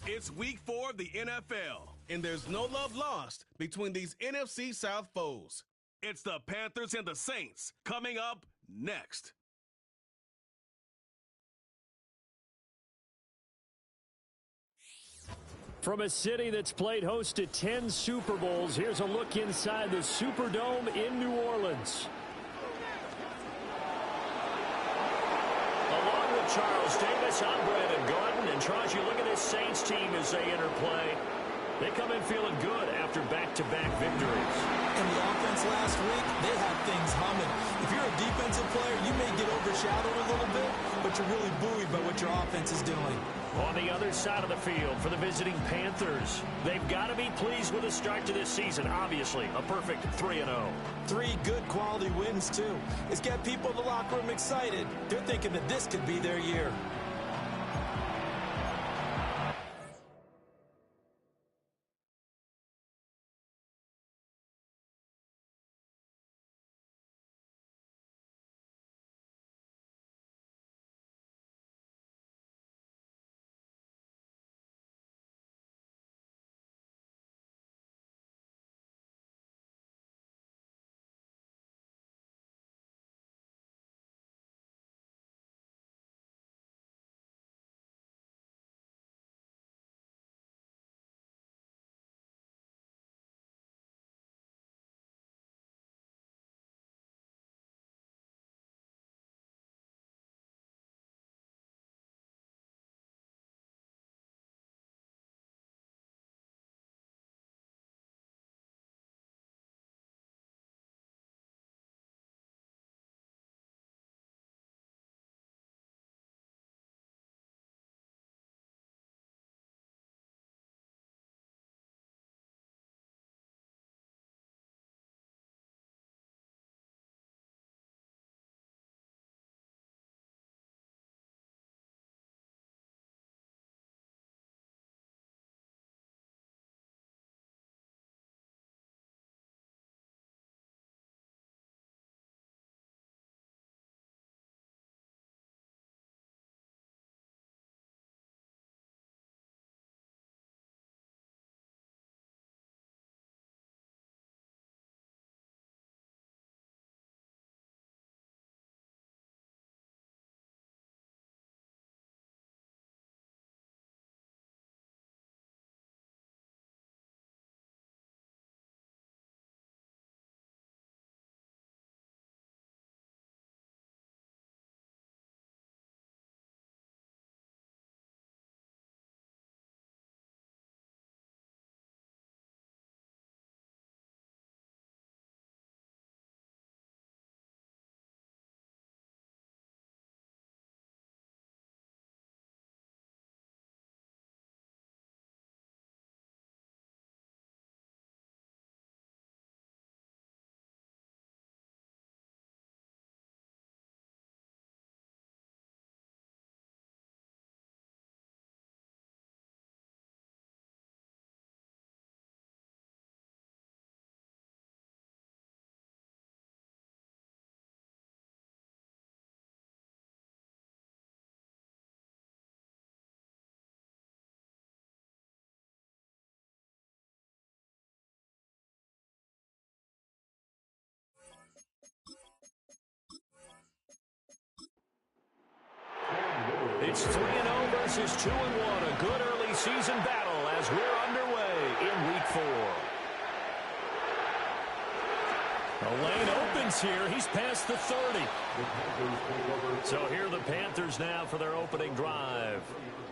It's week 4 of the NFL, and there's no love lost between these NFC South foes. It's the Panthers and the Saints coming up next. From a city that's played host to 10 Super Bowls, here's a look inside the Superdome in New Orleans. Along with Charles Davis, I'm Brandon Gordon. And Charles, you look at this Saints team as they enter play. They come in feeling good after back-to-back victories. In the offense last week, they had things humming. If you're a defensive player, you may get overshadowed a little bit, but you're really buoyed by what your offense is doing. On the other side of the field for the visiting Panthers, they've got to be pleased with the start to this season. Obviously, a perfect 3-0. 3 good quality wins, too. It's got people in the locker room excited. They're thinking that this could be their year. It's 3-0 versus 2-1. A good early season battle as we're underway in Week 4. The lane opens here. He's past the 30. So here are the Panthers now for their opening drive.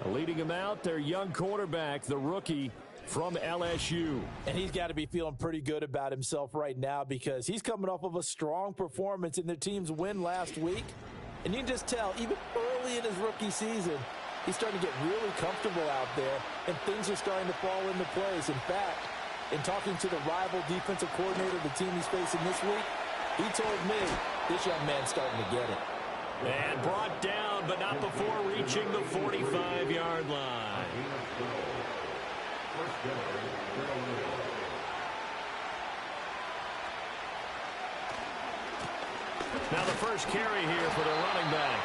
Leading them out, their young quarterback, the rookie from LSU. And he's got to be feeling pretty good about himself right now because he's coming off of a strong performance in their team's win last week. And you can just tell, even early in his rookie season, he's starting to get really comfortable out there, and things are starting to fall into place. In fact, in talking to the rival defensive coordinator of the team he's facing this week, he told me this young man's starting to get it. And brought down, but not before reaching the 45-yard line. Now the first carry here for the running back.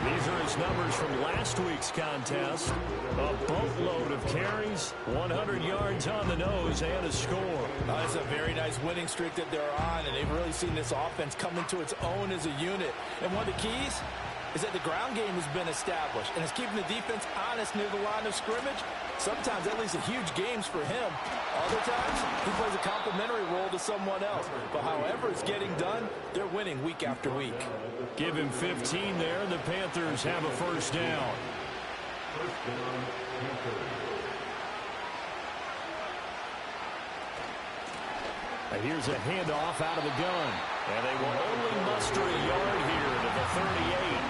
These are his numbers from last week's contest. A boatload of carries, 100 yards on the nose, and a score. It's a very nice winning streak that they're on, and they've really seen this offense come into its own as a unit. And one of the keys is that the ground game has been established, and it's keeping the defense honest near the line of scrimmage. Sometimes that leads to huge games for him. Other times, he plays a complementary role to someone else. But however it's getting done, they're winning week after week. Give him 15 there, and the Panthers have a first down. And here's a handoff out of the gun. And they will only muster a yard here to the 38.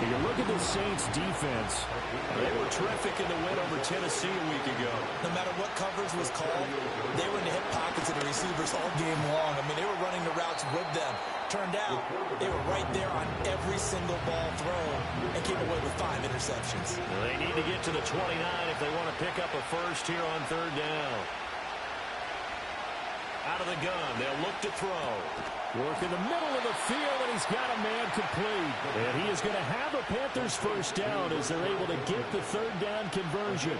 You can look at the Saints' defense. They were terrific in the win over Tennessee a week ago. No matter what coverage was called, they were in the hip pockets of the receivers all game long. I mean, they were running the routes with them. Turned out, they were right there on every single ball thrown and came away with 5 interceptions. They need to get to the 29 if they want to pick up a first here on third down. Out of the gun, they'll look to throw. Work in the middle of the field, and he's got a man complete. And he is going to have a Panthers first down as they're able to get the third down conversion.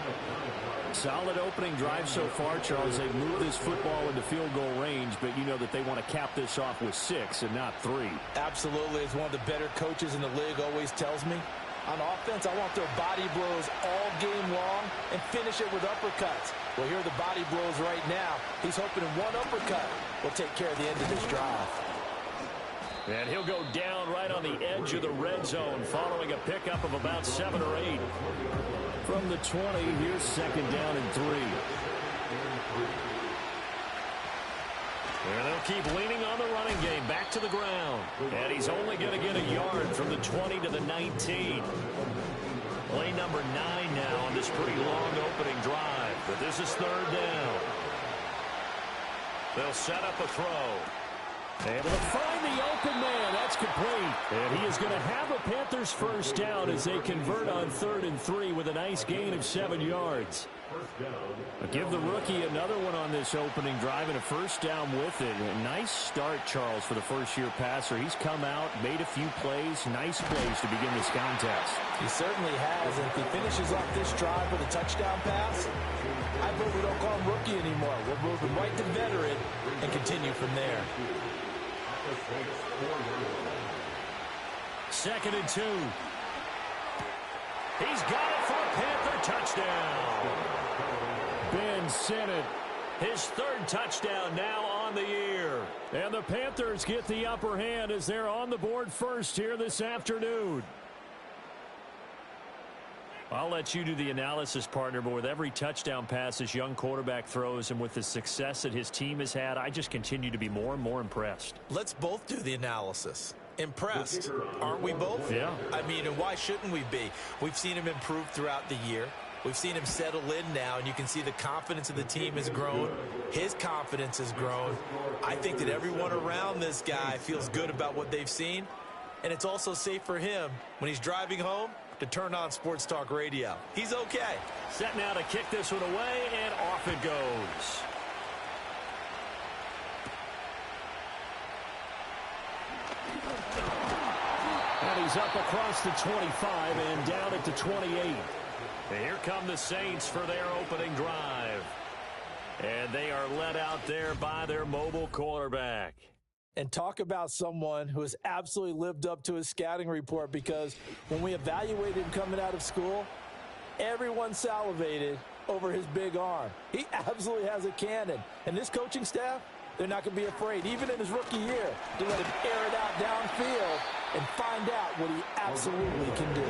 Solid opening drive so far, Charles. They've moved this football into field goal range, but you know that they want to cap this off with 6 and not 3. Absolutely. As one of the better coaches in the league always tells me, on offense, I want their body blows all game long and finish it with uppercuts. Well, here are the body blows right now. He's hoping one uppercut will take care of the end of this drive. And he'll go down right on the edge of the red zone following a pickup of about 7 or 8. From the 20, here's second down and 3. And they'll keep leaning on the running game back to the ground. And he's only going to get a yard from the 20 to the 19. Play number 9 now on this pretty long opening drive. But this is third down. They'll set up a throw. Able to find the open man. That's complete. And he is going to have a Panthers first down as they convert on 3rd and 3 with a nice gain of 7 yards. But give the rookie another one on this opening drive and a first down with it. A nice start, Charles, for the first-year passer. He's come out, made a few plays, nice plays to begin this contest. He certainly has, and if he finishes off this drive with a touchdown pass, I vote we don't call him rookie anymore. We'll move him right to veteran and continue from there. 2nd and 2. He's got it for a Panther touchdown. Ben Sinnott, his 3rd touchdown now on the year. And the Panthers get the upper hand as they're on the board first here this afternoon. I'll let you do the analysis, partner, but with every touchdown pass this young quarterback throws and with the success that his team has had, I just continue to be more and more impressed. Let's both do the analysis. Impressed, aren't we both? Yeah. I mean, and why shouldn't we be? We've seen him improve throughout the year. We've seen him settle in now, and you can see the confidence of the team has grown. His confidence has grown. I think that everyone around this guy feels good about what they've seen, and it's also safe for him when he's driving home to turn on Sports Talk Radio. He's okay. Set now to kick this one away, and off it goes. And he's up across the 25 and down at the 28. And here come the Saints for their opening drive. And they are led out there by their mobile quarterback. And talk about someone who has absolutely lived up to his scouting report, because when we evaluated him coming out of school, everyone salivated over his big arm. He absolutely has a cannon. And this coaching staff, they're not going to be afraid, even in his rookie year, to let him air it out downfield and find out what he absolutely can do.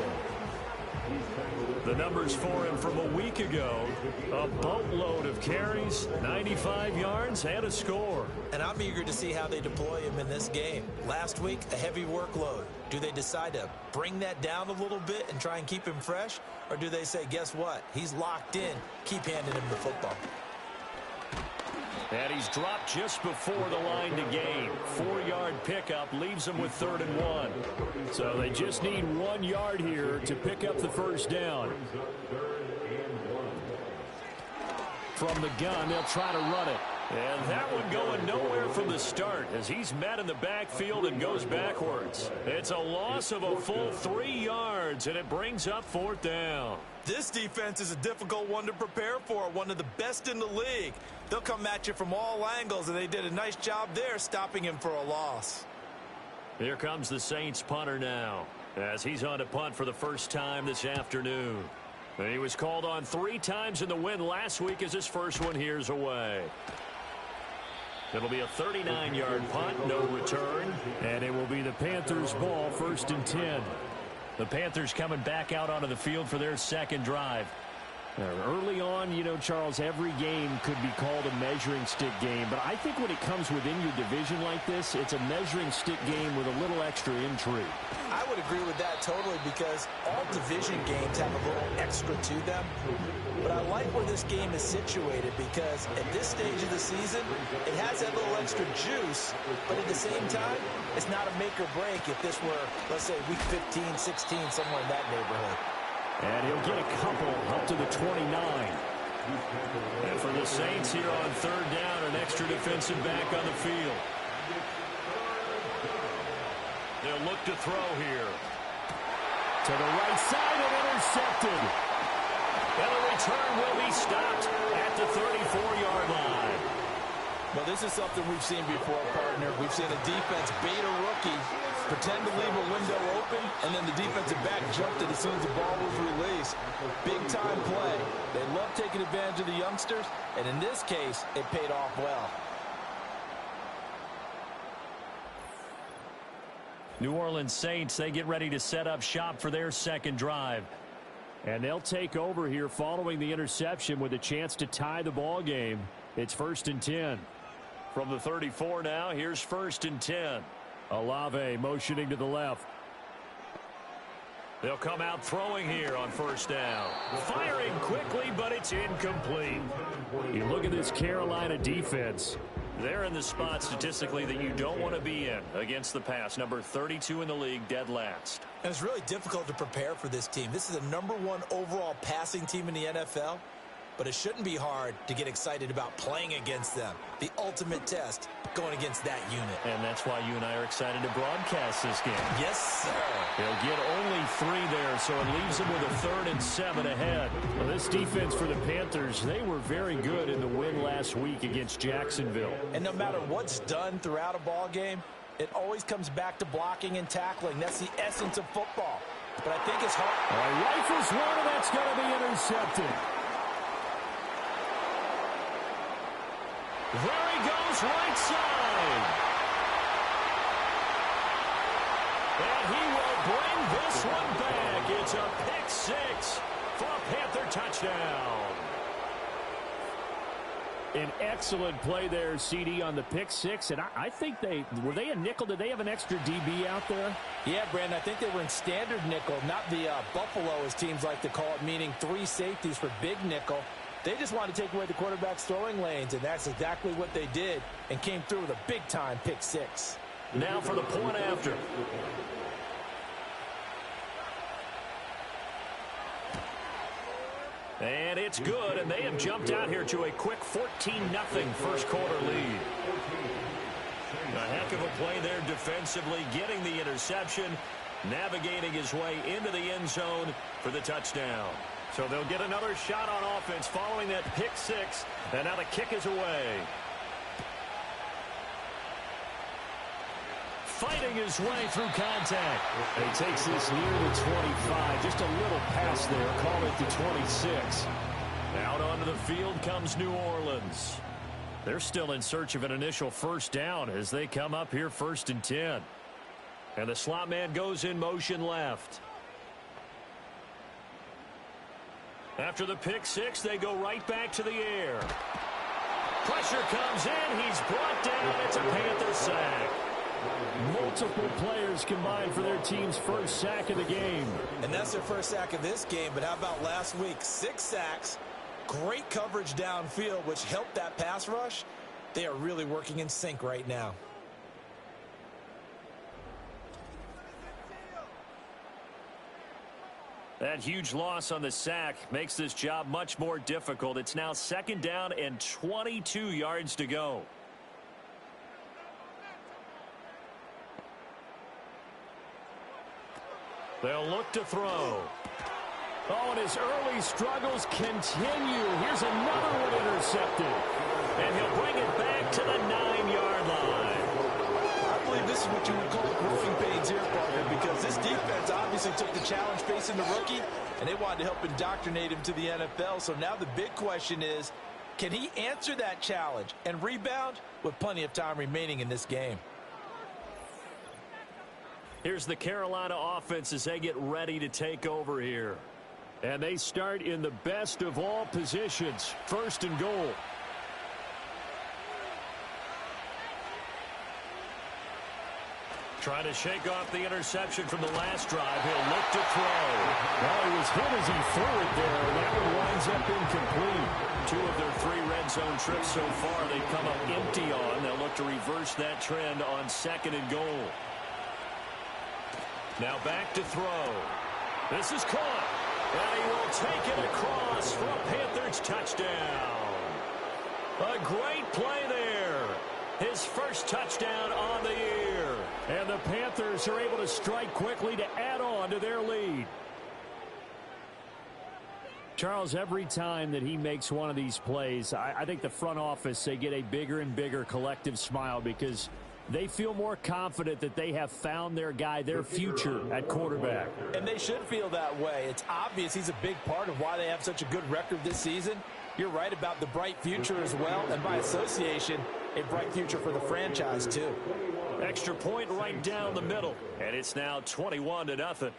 The numbers for him from a week ago, a boatload of carries, 95 yards, and a score. And I'm eager to see how they deploy him in this game. Last week, a heavy workload. Do they decide to bring that down a little bit and try and keep him fresh? Or do they say, guess what? He's locked in. Keep handing him the football. And he's dropped just before the line to gain. 4-yard pickup leaves him with 3rd and 1. So they just need 1 yard here to pick up the first down. From the gun, they'll try to run it. And that one going nowhere from the start as he's met in the backfield and goes backwards. It's a loss of a full 3 yards, and it brings up 4th down. This defense is a difficult one to prepare for, one of the best in the league. They'll come at you from all angles, and they did a nice job there stopping him for a loss. Here comes the Saints punter now as he's on to punt for the first time this afternoon. And he was called on 3 times in the win last week as his first one here's away. It'll be a 39-yard punt, no return, and it will be the Panthers' ball, 1st and 10. The Panthers coming back out onto the field for their second drive. Early on, you know, Charles, every game could be called a measuring stick game, but I think when it comes within your division like this, it's a measuring stick game with a little extra intrigue. I would agree with that totally because all division games have a little extra to them. But I like where this game is situated because at this stage of the season, it has that little extra juice, but at the same time, it's not a make or break if this were, let's say, week 15, 16, somewhere in that neighborhood. And he'll get a couple up to the 29. And for the Saints here on 3rd down, an extra defensive back on the field. They'll look to throw here. To the right side and intercepted. And the return will be stopped at the 34-yard line. Well, this is something we've seen before, partner. We've seen a defense bait a rookie, pretend to leave a window open, and then the defensive back jumped it as soon as the ball was released. Big-time play. They love taking advantage of the youngsters, and in this case, it paid off well. New Orleans Saints, they get ready to set up shop for their second drive. And they'll take over here following the interception with a chance to tie the ball game. It's 1st and 10. From the 34 now, here's 1st and 10. Olave motioning to the left. They'll come out throwing here on 1st down. Firing quickly, but it's incomplete. You look at this Carolina defense. They're in the spot statistically that you don't want to be in against the pass. Number 32 in the league, dead last. And it's really difficult to prepare for this team. This is the #1 overall passing team in the NFL. But it shouldn't be hard to get excited about playing against them. The ultimate test going against that unit. And that's why you and I are excited to broadcast this game. Yes, sir. They'll get only 3 there, so it leaves them with a 3rd and 7 ahead. Well, this defense for the Panthers, they were very good in the win last week against Jacksonville. And no matter what's done throughout a ball game, it always comes back to blocking and tackling. That's the essence of football. But I think it's hard. Rifles one, and that's going to be intercepted. There he goes, right side. And he will bring this one back. It's a pick 6 for a Panther touchdown. An excellent play there, CD, on the pick 6. And I think were they a nickel? Did they have an extra DB out there? Yeah, Brandon, I think they were in standard nickel, not the Buffalo, as teams like to call it, meaning 3 safeties for big nickel. They just wanted to take away the quarterback's throwing lanes, and that's exactly what they did, and came through with a big-time pick 6. Now for the point after. And it's good, and they have jumped out here to a quick 14-0 first quarter lead. A heck of a play there defensively, getting the interception, navigating his way into the end zone for the touchdown. So they'll get another shot on offense following that pick 6, and now the kick is away. Fighting his way through contact. He takes this near the 25. Just a little pass there. Call it the 26. Out onto the field comes New Orleans. They're still in search of an initial first down as they come up here 1st and 10. And the slot man goes in motion left. After the pick 6, they go right back to the air. Pressure comes in. He's brought down. It's a Panther sack. Multiple players combined for their team's first sack of the game. And that's their first sack of this game, but how about last week? 6 sacks, great coverage downfield, which helped that pass rush. They are really working in sync right now. That huge loss on the sack makes this job much more difficult. It's now 2nd down and 22 yards to go. They'll look to throw. Oh, and his early struggles continue. Here's another one intercepted. And he'll bring it back to the 9-yard line. I believe this is what you would call growing pains here, partner, because this defense obviously took the challenge facing the rookie, and they wanted to help indoctrinate him to the NFL. So now the big question is, can he answer that challenge and rebound with plenty of time remaining in this game? Here's the Carolina offense as they get ready to take over here. And they start in the best of all positions, 1st and goal. Trying to shake off the interception from the last drive. He'll look to throw. Well, he was hit as he threw it there, and that one winds up incomplete. 2 of their 3 red zone trips so far they've come up empty on. They'll look to reverse that trend on 2nd and goal. Now back to throw. This is caught. And he will take it across for a Panthers touchdown. A great play there. His first touchdown on the year. And the Panthers are able to strike quickly to add on to their lead. Charles, every time that he makes one of these plays, I think the front office, they get a bigger and bigger collective smile because they feel more confident that they have found their guy, their future at quarterback. And they should feel that way. It's obvious he's a big part of why they have such a good record this season. You're right about the bright future as well, and by association, a bright future for the franchise too. Extra point right down the middle, and it's now 21-0.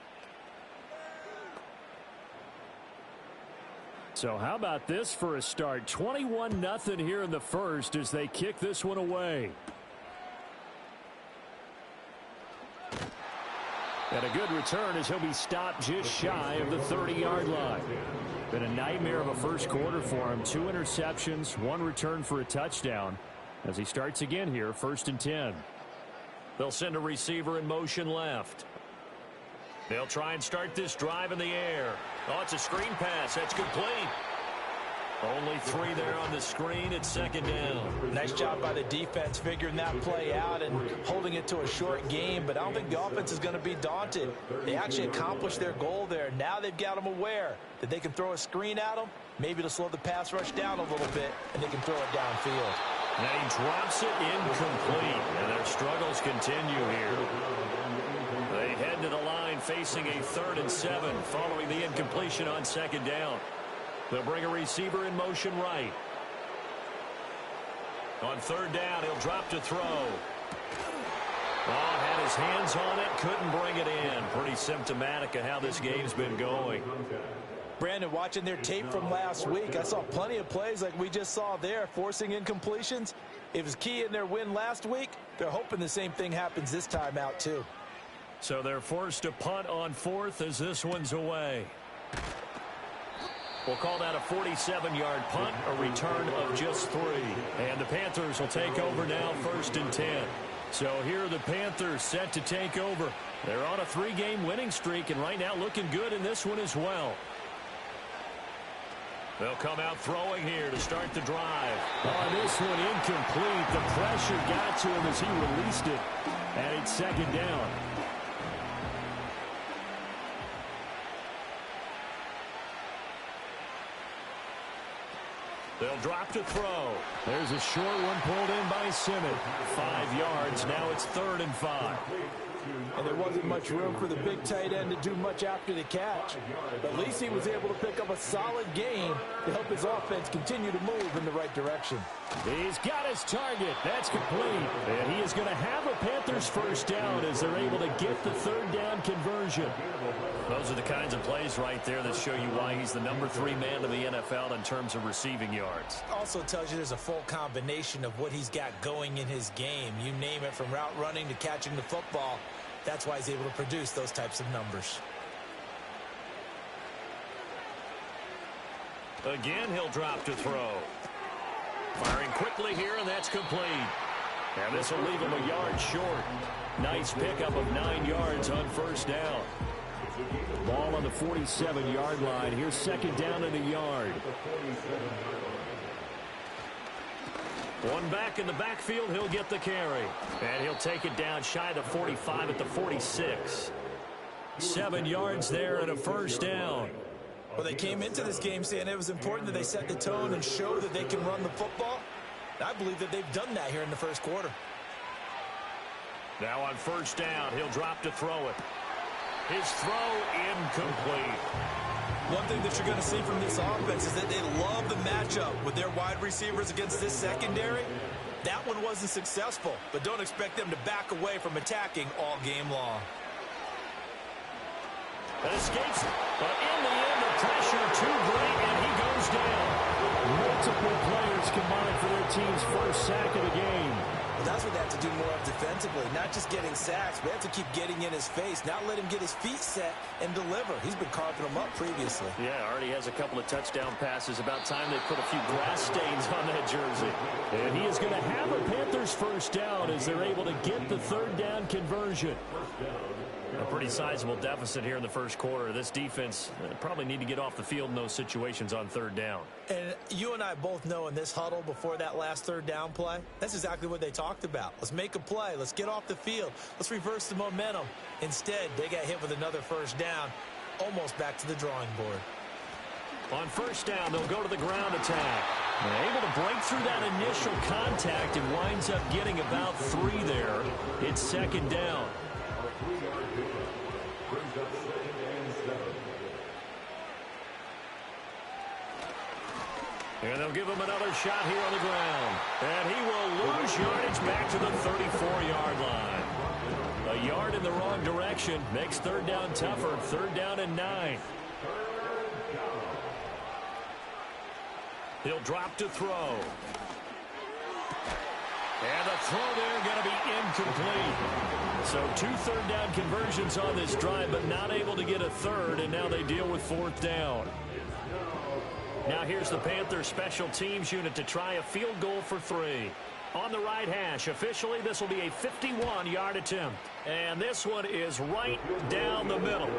So how about this for a start? 21-0 here in the first as they kick this one away. And a good return as he'll be stopped just shy of the 30-yard line. Been a nightmare of a first quarter for him. 2 interceptions, 1 return for a touchdown. As he starts again here, 1st and 10. They'll send a receiver in motion left. They'll try and start this drive in the air. Oh, it's a screen pass. That's complete. Only 3 there on the screen. It's 2nd down. Nice job by the defense figuring that play out and holding it to a short game, but I don't think the offense is going to be daunted. They actually accomplished their goal there. Now they've got them aware that they can throw a screen at them, maybe to slow the pass rush down a little bit, and they can throw it downfield. Now he drops it incomplete, and their struggles continue here. They head to the line facing a 3rd and 7 following the incompletion on 2nd down. They'll bring a receiver in motion right. On 3rd down, he'll drop to throw. Oh, had his hands on it, couldn't bring it in. Pretty symptomatic of how this game's been going. Brandon, watching their tape from last week, I saw plenty of plays like we just saw there, forcing incompletions. It was key in their win last week. They're hoping the same thing happens this time out, too. So they're forced to punt on 4th as this one's away. We'll call that a 47-yard punt, a return of just 3. And the Panthers will take over now, 1st and 10. So here are the Panthers set to take over. They're on a 3-game winning streak, and right now looking good in this one as well. They'll come out throwing here to start the drive. On this one, incomplete. The pressure got to him as he released it. And it's 2nd down. They'll drop to throw. There's a short one pulled in by Simmons. 5 yards. Now it's 3rd and 5. And there wasn't much room for the big tight end to do much after the catch. But at least he was able to pick up a solid gain to help his offense continue to move in the right direction. He's got his target. That's complete. And he is going to have a Panthers first down as they're able to get the 3rd down conversion. Those are the kinds of plays right there that show you why he's the number 3 man in the NFL in terms of receiving yards. Also tells you there's a full combination of what he's got going in his game. You name it, from route running to catching the football. That's why he's able to produce those types of numbers. Again, he'll drop to throw. Firing quickly here, and that's complete. And this will leave him a yard short. Nice pickup of 9 yards on 1st down. Ball on the 47-yard line. Here's second down and a yard. One back in the backfield. He'll get the carry. And he'll take it down shy of the 45 at the 46. 7 yards there and a first down. Well, they came into this game saying it was important that they set the tone and show that they can run the football. I believe that they've done that here in the first quarter. Now on first down, he'll drop to throw it. His throw incomplete. One thing that you're going to see from this offense is that they love the matchup with their wide receivers against this secondary. That one wasn't successful, but don't expect them to back away from attacking all game long. That escapes, but in the end, the pressure too great, and he goes down. Multiple players combined for their team's first sack of the game. Well, that's what they have to do more of defensively, not just getting sacks, but they have to keep getting in his face, not let him get his feet set and deliver. He's been carving them up previously. Yeah, already has a couple of touchdown passes. About time they put a few grass stains on that jersey. And he is going to have a Panthers first down as they're able to get the third down conversion. A pretty sizable deficit here in the first quarter. This defense probably need to get off the field in those situations on third down. And you and I both know in this huddle before that last third down play, that's exactly what they talked about. Let's make a play. Let's get off the field. Let's reverse the momentum. Instead, they got hit with another first down, almost back to the drawing board. On first down, they'll go to the ground attack. They're able to break through that initial contact and winds up getting about 3 there. It's second down. And they'll give him another shot here on the ground. And he will lose yardage back to the 34-yard line. A yard in the wrong direction makes third down tougher. Third down and 9. He'll drop to throw. And the throw there going to be incomplete. So 2 third down conversions on this drive, but not able to get a third, and now they deal with fourth down. Now here's the Panthers special teams unit to try a field goal for 3. On the right hash, officially this will be a 51-yard attempt. And this one is right down the middle.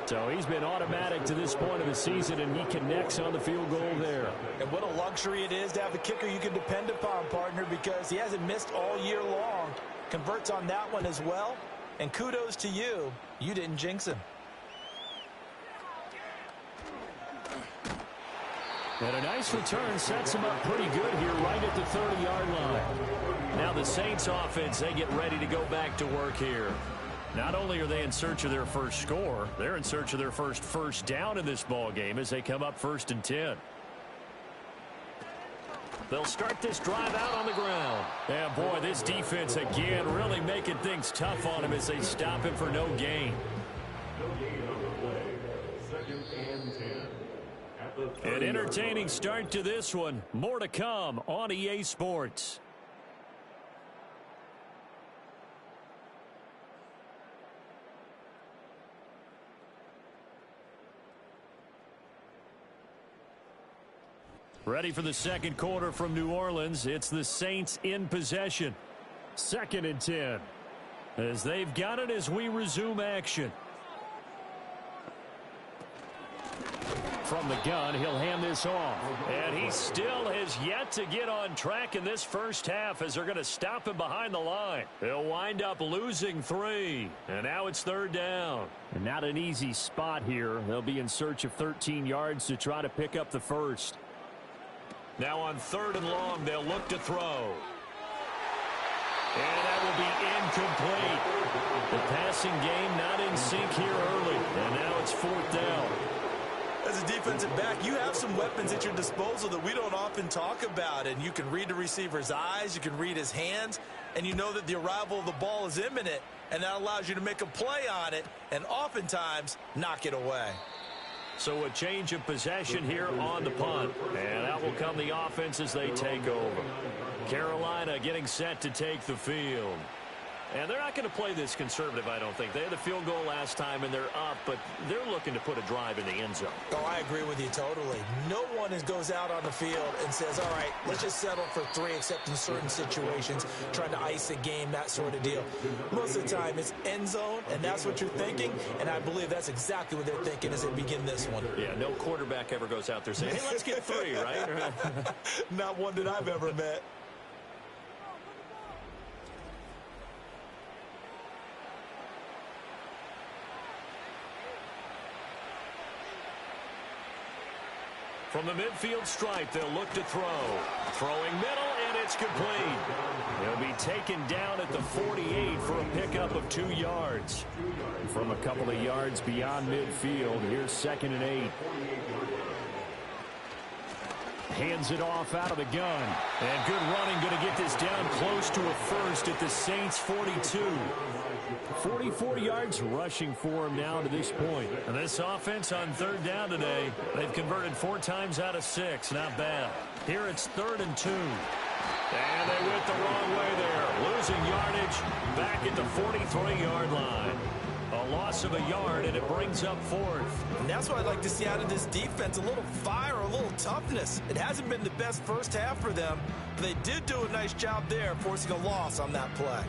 So he's been automatic to this point of the season, and he connects on the field goal there. And what a luxury it is to have a kicker you can depend upon, partner, because he hasn't missed all year long. Converts on that one as well. And kudos to you. You didn't jinx him. And a nice return sets him up pretty good here right at the 30-yard line. Now the Saints offense, they get ready to go back to work here. Not only are they in search of their first score, they're in search of their first down in this ball game as they come up 1st and 10. They'll start this drive out on the ground. And boy, this defense again really making things tough on him as they stop him for no gain. An entertaining start to this one. More to come on EA Sports. Ready for the second quarter from New Orleans. It's the Saints in possession. 2nd and 10. As they've got it as we resume action. From the gun, he'll hand this off. And he still has yet to get on track in this first half as they're going to stop him behind the line. He'll wind up losing 3. And now it's third down. And not an easy spot here. They'll be in search of 13 yards to try to pick up the first. Now on 3rd and long, they'll look to throw. And that will be incomplete. The passing game not in sync here early. And now it's 4th down. As a defensive back, you have some weapons at your disposal that we don't often talk about. And you can read the receiver's eyes, you can read his hands, and you know that the arrival of the ball is imminent. And that allows you to make a play on it and oftentimes knock it away. So a change of possession here on the punt. And out will come the offense as they take over. Carolina getting set to take the field. And they're not going to play this conservative, I don't think. They had the field goal last time, and they're up, but they're looking to put a drive in the end zone. Oh, I agree with you totally. No one goes out on the field and says, all right, let's just settle for 3, except in certain situations, trying to ice a game, that sort of deal. Most of the time, it's end zone, and that's what you're thinking, and I believe that's exactly what they're thinking as they begin this one. Yeah, no quarterback ever goes out there saying, hey, let's get 3, right? Not one that I've ever met. From the midfield stripe, they'll look to throw. Throwing middle, and it's complete. He'll be taken down at the 48 for a pickup of 2 yards. From a couple of yards beyond midfield, here's 2nd and 8. Hands it off out of the gun. And good running, going to get this down close to a first at the Saints' 42. 44 yards rushing for him now to this point. And this offense on 3rd down today, they've converted 4 times out of 6. Not bad. Here it's 3rd and 2. And they went the wrong way there. Losing yardage back at the 43-yard line. A loss of a yard, and it brings up 4th. And that's what I'd like to see out of this defense, a little fire, a little toughness. It hasn't been the best first half for them, but they did do a nice job there, forcing a loss on that play.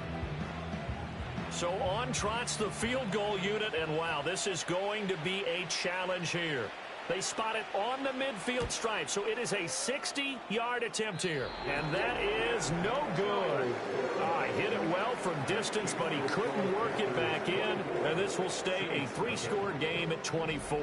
So on trots the field goal unit, and wow, this is going to be a challenge here. They spot it on the midfield stripe, so it is a 60-yard attempt here. And that is no good. Hit it well from distance, but he couldn't work it back in, and this will stay a 3-score game at 24.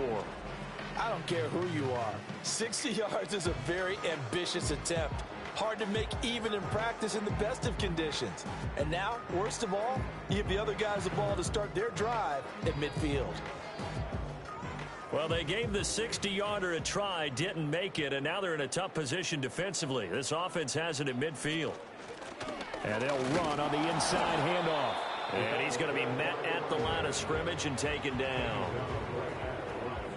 I don't care who you are. 60 yards is a very ambitious attempt. Hard to make even in practice in the best of conditions. And now, worst of all, you give the other guys the ball to start their drive at midfield. Well, they gave the 60-yarder a try, didn't make it, and now they're in a tough position defensively. This offense has it at midfield. And they'll run on the inside handoff. And he's going to be met at the line of scrimmage and taken down.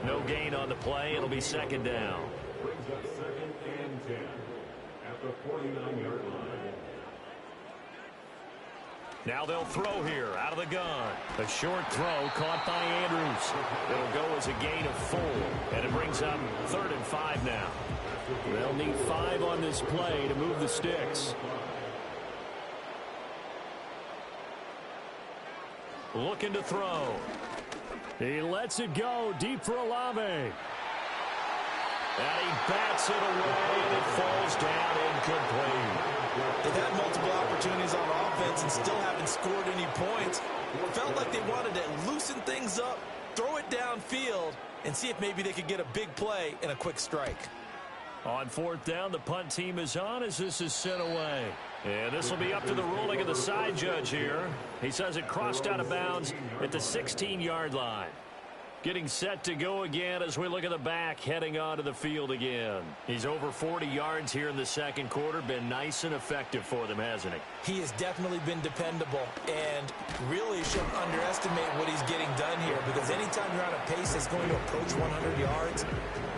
No gain on the play. It'll be 2nd down. Brings up 2nd and 10 at the 49-yard line. Now they'll throw here out of the gun. A short throw caught by Andrews. It'll go as a gain of 4. And it brings up 3rd and 5 now. They'll need 5 on this play to move the sticks. Looking to throw. He lets it go deep for Olave. And he bats it away, and it falls down incomplete. They've had multiple opportunities on offense and still haven't scored any points. It felt like they wanted to loosen things up, throw it downfield, and see if maybe they could get a big play and a quick strike. On 4th down, the punt team is on as this is sent away. And this will be up to the ruling of the side judge here. He says it crossed out of bounds at the 16-yard line. Getting set to go again as we look at the back, heading onto the field again. He's over 40 yards here in the 2nd quarter. Been nice and effective for them, hasn't he? He has definitely been dependable, and really shouldn't underestimate what he's getting done here, because anytime you're on a pace that's going to approach 100 yards,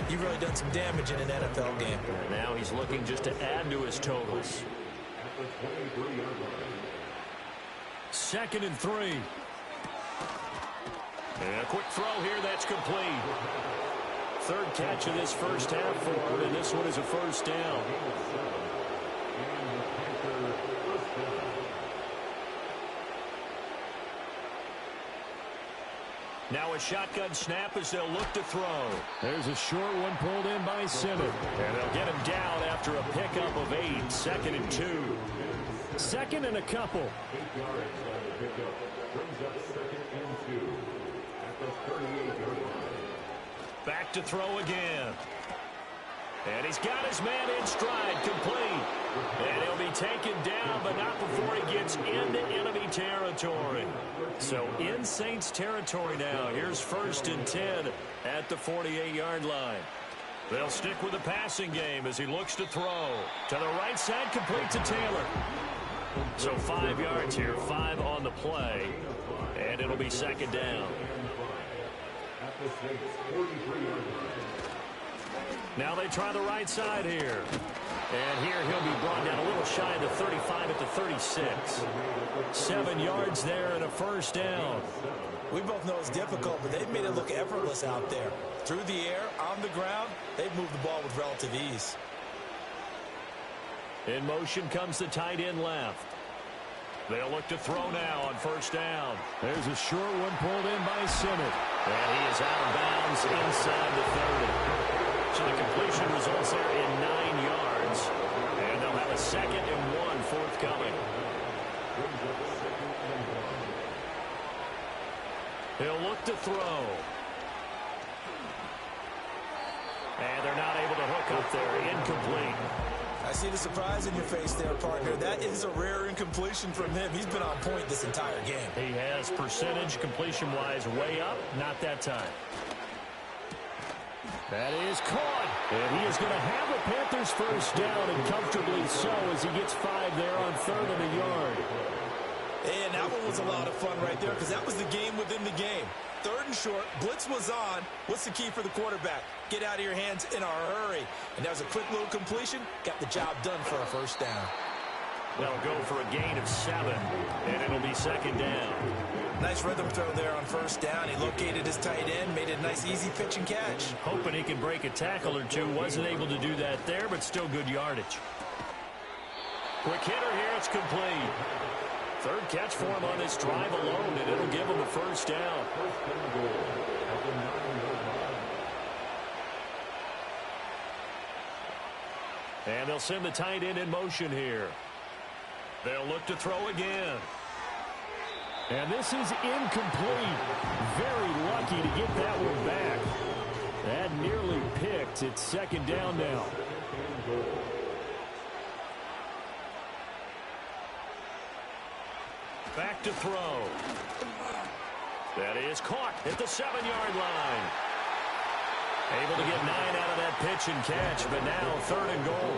you've really done some damage in an NFL game. And now he's looking just to add to his totals. 2nd and 3. And a quick throw here, that's complete. 3rd catch of this first half for him, and this one is a 1st down. Now a shotgun snap as they'll look to throw. There's a short one pulled in by Simmons. And they'll get him down after a pickup of 8. 2nd and 2. 2nd and a couple. 8 yards on the pickup. Brings up 2nd and 2 at the 38-yard line. Back to throw again. And he's got his man in stride, complete. And he'll be taken down, but not before he gets into enemy territory. So in Saints territory now. Here's 1st and 10 at the 48-yard line. They'll stick with the passing game as he looks to throw. To the right side, complete to Taylor. So 5 yards here, 5 on the play. And it'll be 2nd down. Now they try the right side here. And here he'll be brought down a little shy of the 35 at the 36. 7 yards there and a first down. We both know it's difficult, but they've made it look effortless out there. Through the air, on the ground, they've moved the ball with relative ease. In motion comes the tight end left. They'll look to throw now on first down. There's a short one pulled in by Simmons. And he is out of bounds inside the 30. So the completion results there in 9 yards. And they'll have a 2nd and 1 forthcoming. He'll look to throw. And they're not able to hook up there. Incomplete. I see the surprise in your face there, partner. That is a rare incompletion from him. He's been on point this entire game. He has percentage completion-wise way up. Not that time. That is caught. And he is going to have the Panthers first down, and comfortably so, as he gets 5 there on 3rd and a yard. And that one was a lot of fun right there because that was the game within the game. 3rd and short, blitz was on. What's the key for the quarterback? Get out of your hands in a hurry. And that was a quick little completion. Got the job done for a first down. They'll go for a gain of 7, and it'll be 2nd down. Nice rhythm throw there on first down. He located his tight end, made it a nice easy pitch and catch. Hoping he can break a tackle or two. Wasn't able to do that there, but still good yardage. Quick hitter here. It's complete. 3rd catch for him on this drive alone, and it'll give him a first down. And they'll send the tight end in motion here. They'll look to throw again. And this is incomplete. Very lucky to get that one back. That nearly picked. It's 2nd down now. Back to throw. That is caught at the 7-yard line. Able to get 9 out of that pitch and catch, but now 3rd and goal.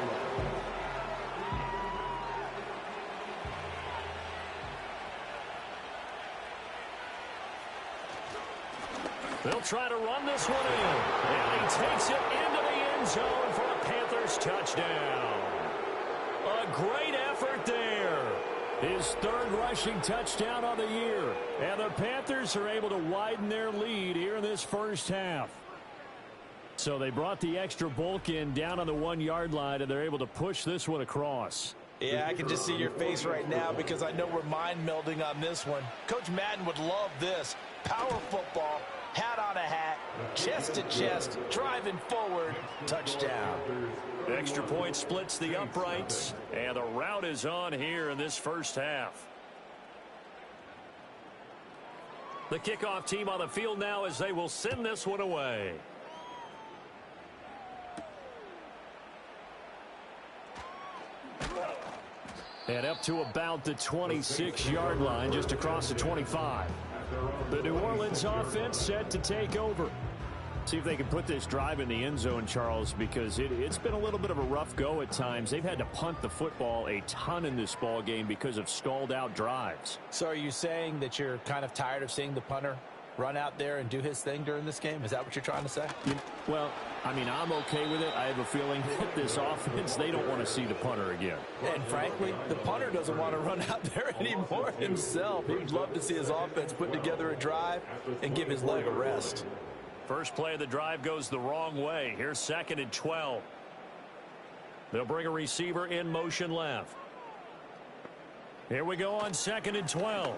They'll try to run this one in. And he takes it into the end zone for a Panthers touchdown. A great effort there. His 3rd rushing touchdown on the year. And the Panthers are able to widen their lead here in this first half. So they brought the extra bulk in down on the 1-yard line, and they're able to push this one across. Yeah, I can just see your face right now because I know we're mind melding on this one. Coach Madden would love this. Power football, hat on a hat, chest to chest, driving forward, touchdown. Extra point splits the uprights, and the route is on here in this first half. The kickoff team on the field now as they will send this one away. And up to about the 26-yard line, just across the 25. The New Orleans offense set to take over. See if they can put this drive in the end zone, Charles, because it's been a little bit of a rough go at times. They've had to punt the football a ton in this ball game because of stalled-out drives. So are you saying that you're kind of tired of seeing the punter run out there and do his thing during this game? Is that what you're trying to say? Well, I mean, I'm okay with it. I have a feeling that this offense, they don't want to see the punter again. And frankly, the punter doesn't want to run out there anymore himself. He would love to see his offense put together a drive and give his leg a rest. First play of the drive goes the wrong way. Here's 2nd and 12. They'll bring a receiver in motion left. Here we go on 2nd and 12.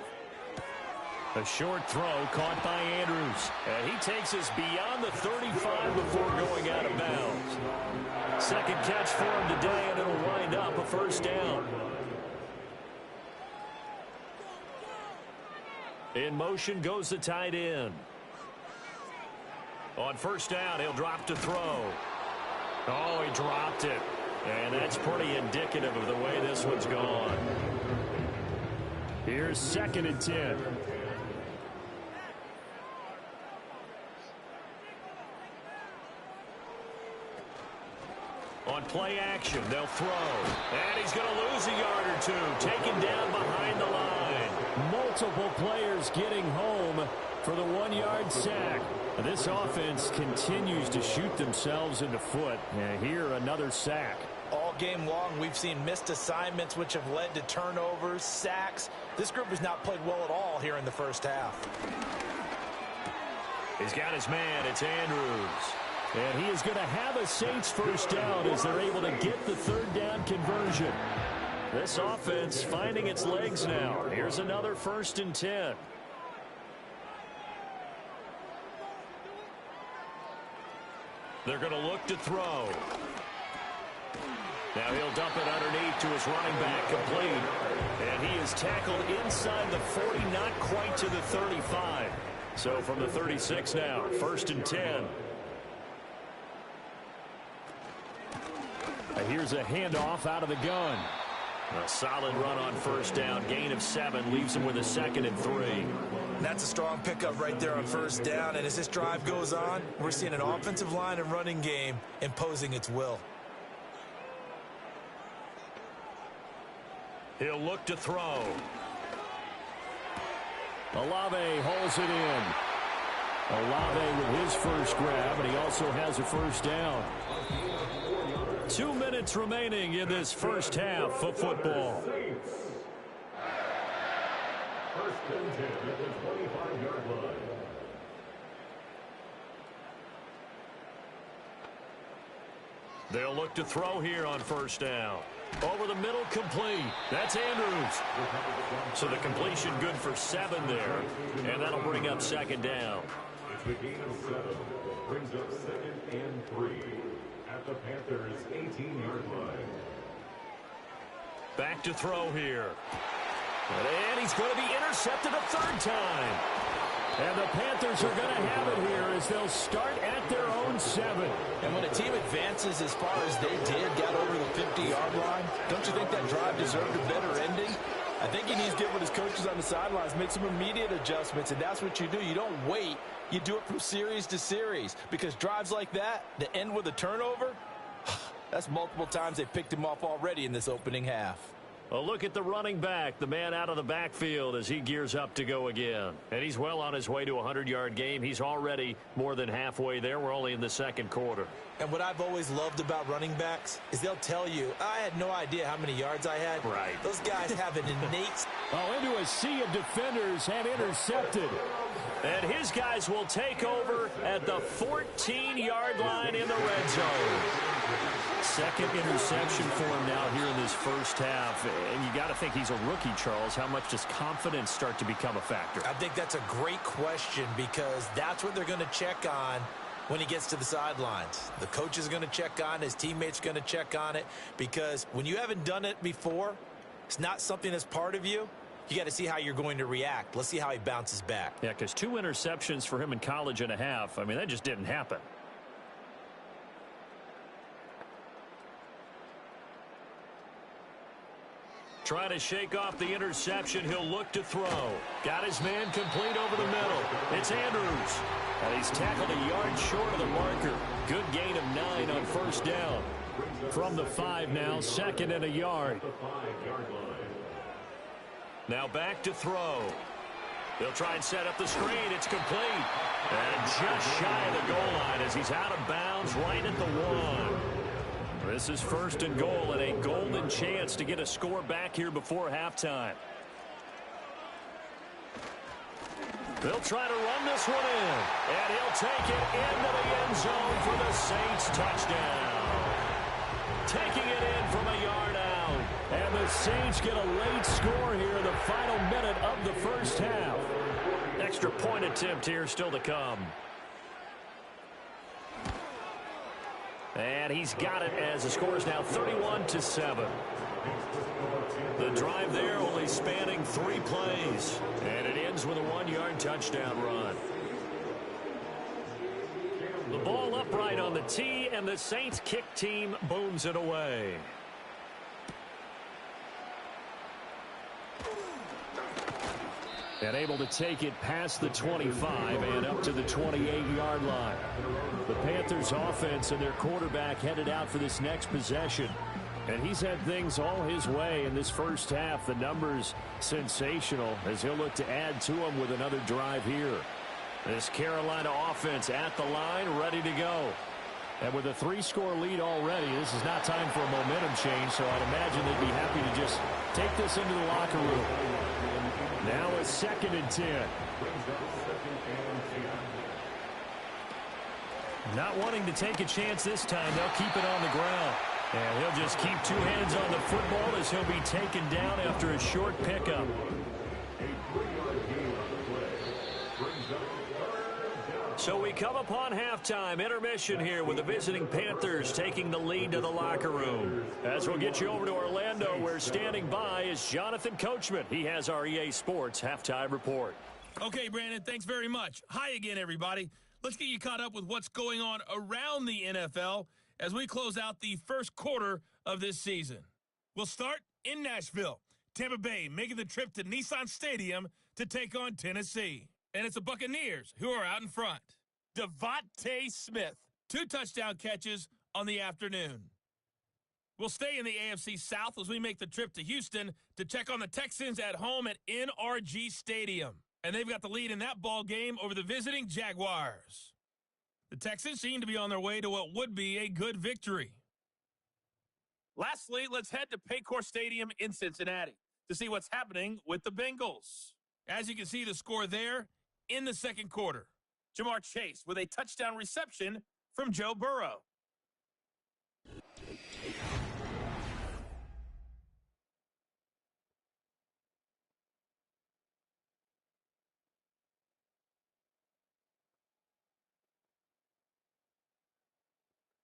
A short throw caught by Andrews. And he takes us beyond the 35 before going out of bounds. 2nd catch for him today, and it'll wind up a first down. In motion goes the tight end. On first down, he'll drop to throw. Oh, he dropped it. And that's pretty indicative of the way this one's gone. Here's 2nd and 10. On play action, they'll throw. And he's going to lose a yard or two. Taken down behind the line. Multiple players getting home for the 1-yard sack. This offense continues to shoot themselves in the foot. And here, another sack. All game long, we've seen missed assignments which have led to turnovers, sacks. This group has not played well at all here in the first half. He's got his man. It's Andrews. And he is going to have a Saints first down as they're able to get the third down conversion. This offense finding its legs now. Here's another 1st and 10. They're going to look to throw. Now he'll dump it underneath to his running back, complete. And he is tackled inside the 40, not quite to the 35. So from the 36 now, 1st and 10. Here's a handoff out of the gun. A solid run on 1st down. Gain of 7 leaves him with a 2nd and 3. That's a strong pickup right there on 1st down. And as this drive goes on, we're seeing an offensive line and running game imposing its will. He'll look to throw. Olave holds it in. Olave with his first grab, and he also has a 1st down. 2 minutes remaining in this first half of football. 1st and 10 at the 25-yard line. They'll look to throw here on 1st down. Over the middle, complete. That's Andrews. So the completion good for 7 there. And that'll bring up 2nd down. It's the gain of 7. Brings up 2nd and 3 at the Panthers' 18-yard line. Back to throw here. And he's going to be intercepted a 3rd time. And the Panthers are going to have it here as they'll start at their own 7. And when a team advances as far as they did, got over the 50-yard line, don't you think that drive deserved a better ending? I think he needs to get with his coaches on the sidelines, make some immediate adjustments, and that's what you do. You don't wait. You do it from series to series, because drives like that end with a turnover, that's multiple times they picked him off already in this opening half. A look at the running back, the man out of the backfield as he gears up to go again. And he's well on his way to a 100-yard game. He's already more than halfway there. We're only in the 2nd quarter. And what I've always loved about running backs is they'll tell you, I had no idea how many yards I had. Right. Those guys have an innate... Into a sea of defenders and intercepted. And his guys will take over at the 14-yard line in the red zone. 2nd interception for him now here in this first half. And you got to think he's a rookie, Charles. How much does confidence start to become a factor? I think that's a great question, because that's what they're going to check on when he gets to the sidelines. The coach is going to check on it. His teammates are going to check on it, because when you haven't done it before, it's not something that's part of you. You got to see how you're going to react. Let's see how he bounces back. Yeah, because 2 interceptions for him in college and a half. I mean, that just didn't happen. Trying to shake off the interception. He'll look to throw. Got his man complete over the middle. It's Andrews. And he's tackled a yard short of the marker. Good gain of 9 on 1st down. From the 5 now, 2nd and a yard. Now back to throw. They'll try and set up the screen. It's complete. And just shy of the goal line as he's out of bounds right at the 1. This is 1st and goal, and a golden chance to get a score back here before halftime. They'll try to run this one in, and he'll take it into the end zone for the Saints touchdown. Taking it in from a yard out, and the Saints get a late score here in the final minute of the first half. Extra point attempt here still to come. And he's got it as the score is now 31-7. The drive there only spanning 3 plays. And it ends with a 1-yard touchdown run. The ball upright on the tee, and the Saints kick team booms it away. And able to take it past the 25 and up to the 28-yard line. The Panthers offense and their quarterback headed out for this next possession. And he's had things all his way in this first half. The numbers sensational as he'll look to add to them with another drive here. This Carolina offense at the line, ready to go. And with a 3-score lead already, this is not time for a momentum change, so I'd imagine they'd be happy to just take this into the locker room. Now a 2nd and 10. Not wanting to take a chance this time, they'll keep it on the ground. And he'll just keep 2 hands on the football as he'll be taken down after a short pickup. So we come upon halftime, intermission here with the visiting Panthers taking the lead to the locker room. As we'll get you over to Orlando, where standing by is Jonathan Coachman. He has our EA Sports halftime report. Okay, Brandon, thanks very much. Hi again, everybody. Let's get you caught up with what's going on around the NFL as we close out the first quarter of this season. We'll start in Nashville. Tampa Bay making the trip to Nissan Stadium to take on Tennessee. And it's the Buccaneers who are out in front. Devontae Smith, 2 touchdown catches on the afternoon. We'll stay in the AFC South as we make the trip to Houston to check on the Texans at home at NRG Stadium. And they've got the lead in that ball game over the visiting Jaguars. The Texans seem to be on their way to what would be a good victory. Lastly, let's head to Paycor Stadium in Cincinnati to see what's happening with the Bengals. As you can see the score there in the second quarter. Jamar Chase with a touchdown reception from Joe Burrow.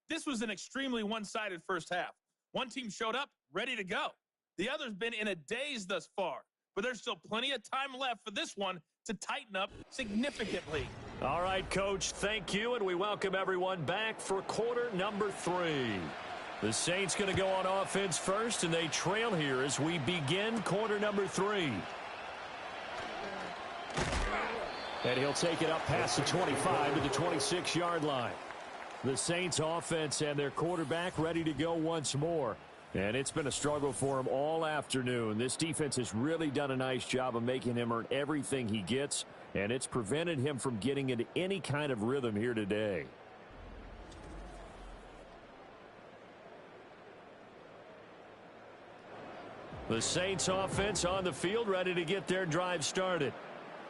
This was an extremely one-sided first half. One team showed up ready to go. The other's been in a daze thus far, but there's still plenty of time left for this one to tighten up significantly. All right, Coach, thank you, and we welcome everyone back for quarter number 3. The Saints going to go on offense first, and they trail here as we begin quarter number 3. And he'll take it up past the 25 to the 26-yard line. The Saints offense and their quarterback ready to go once more. And it's been a struggle for him all afternoon. This defense has really done a nice job of making him earn everything he gets, and it's prevented him from getting into any kind of rhythm here today. The Saints offense on the field ready to get their drive started.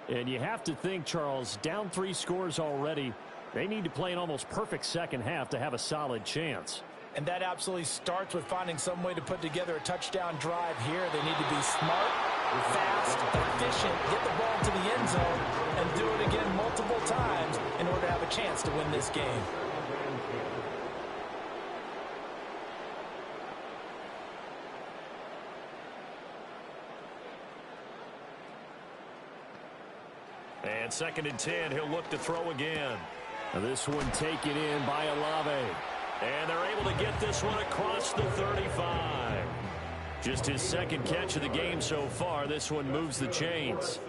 And you have to think, Charles, down 3 scores already, they need to play an almost perfect second half to have a solid chance. And that absolutely starts with finding some way to put together a touchdown drive here. They need to be smart, fast, efficient, get the ball to the end zone, and do it again multiple times in order to have a chance to win this game. And 2nd and 10, he'll look to throw again. This one taken in by Olave. And they're able to get this one across the 35. Just his 2nd catch of the game so far. This one moves the chains.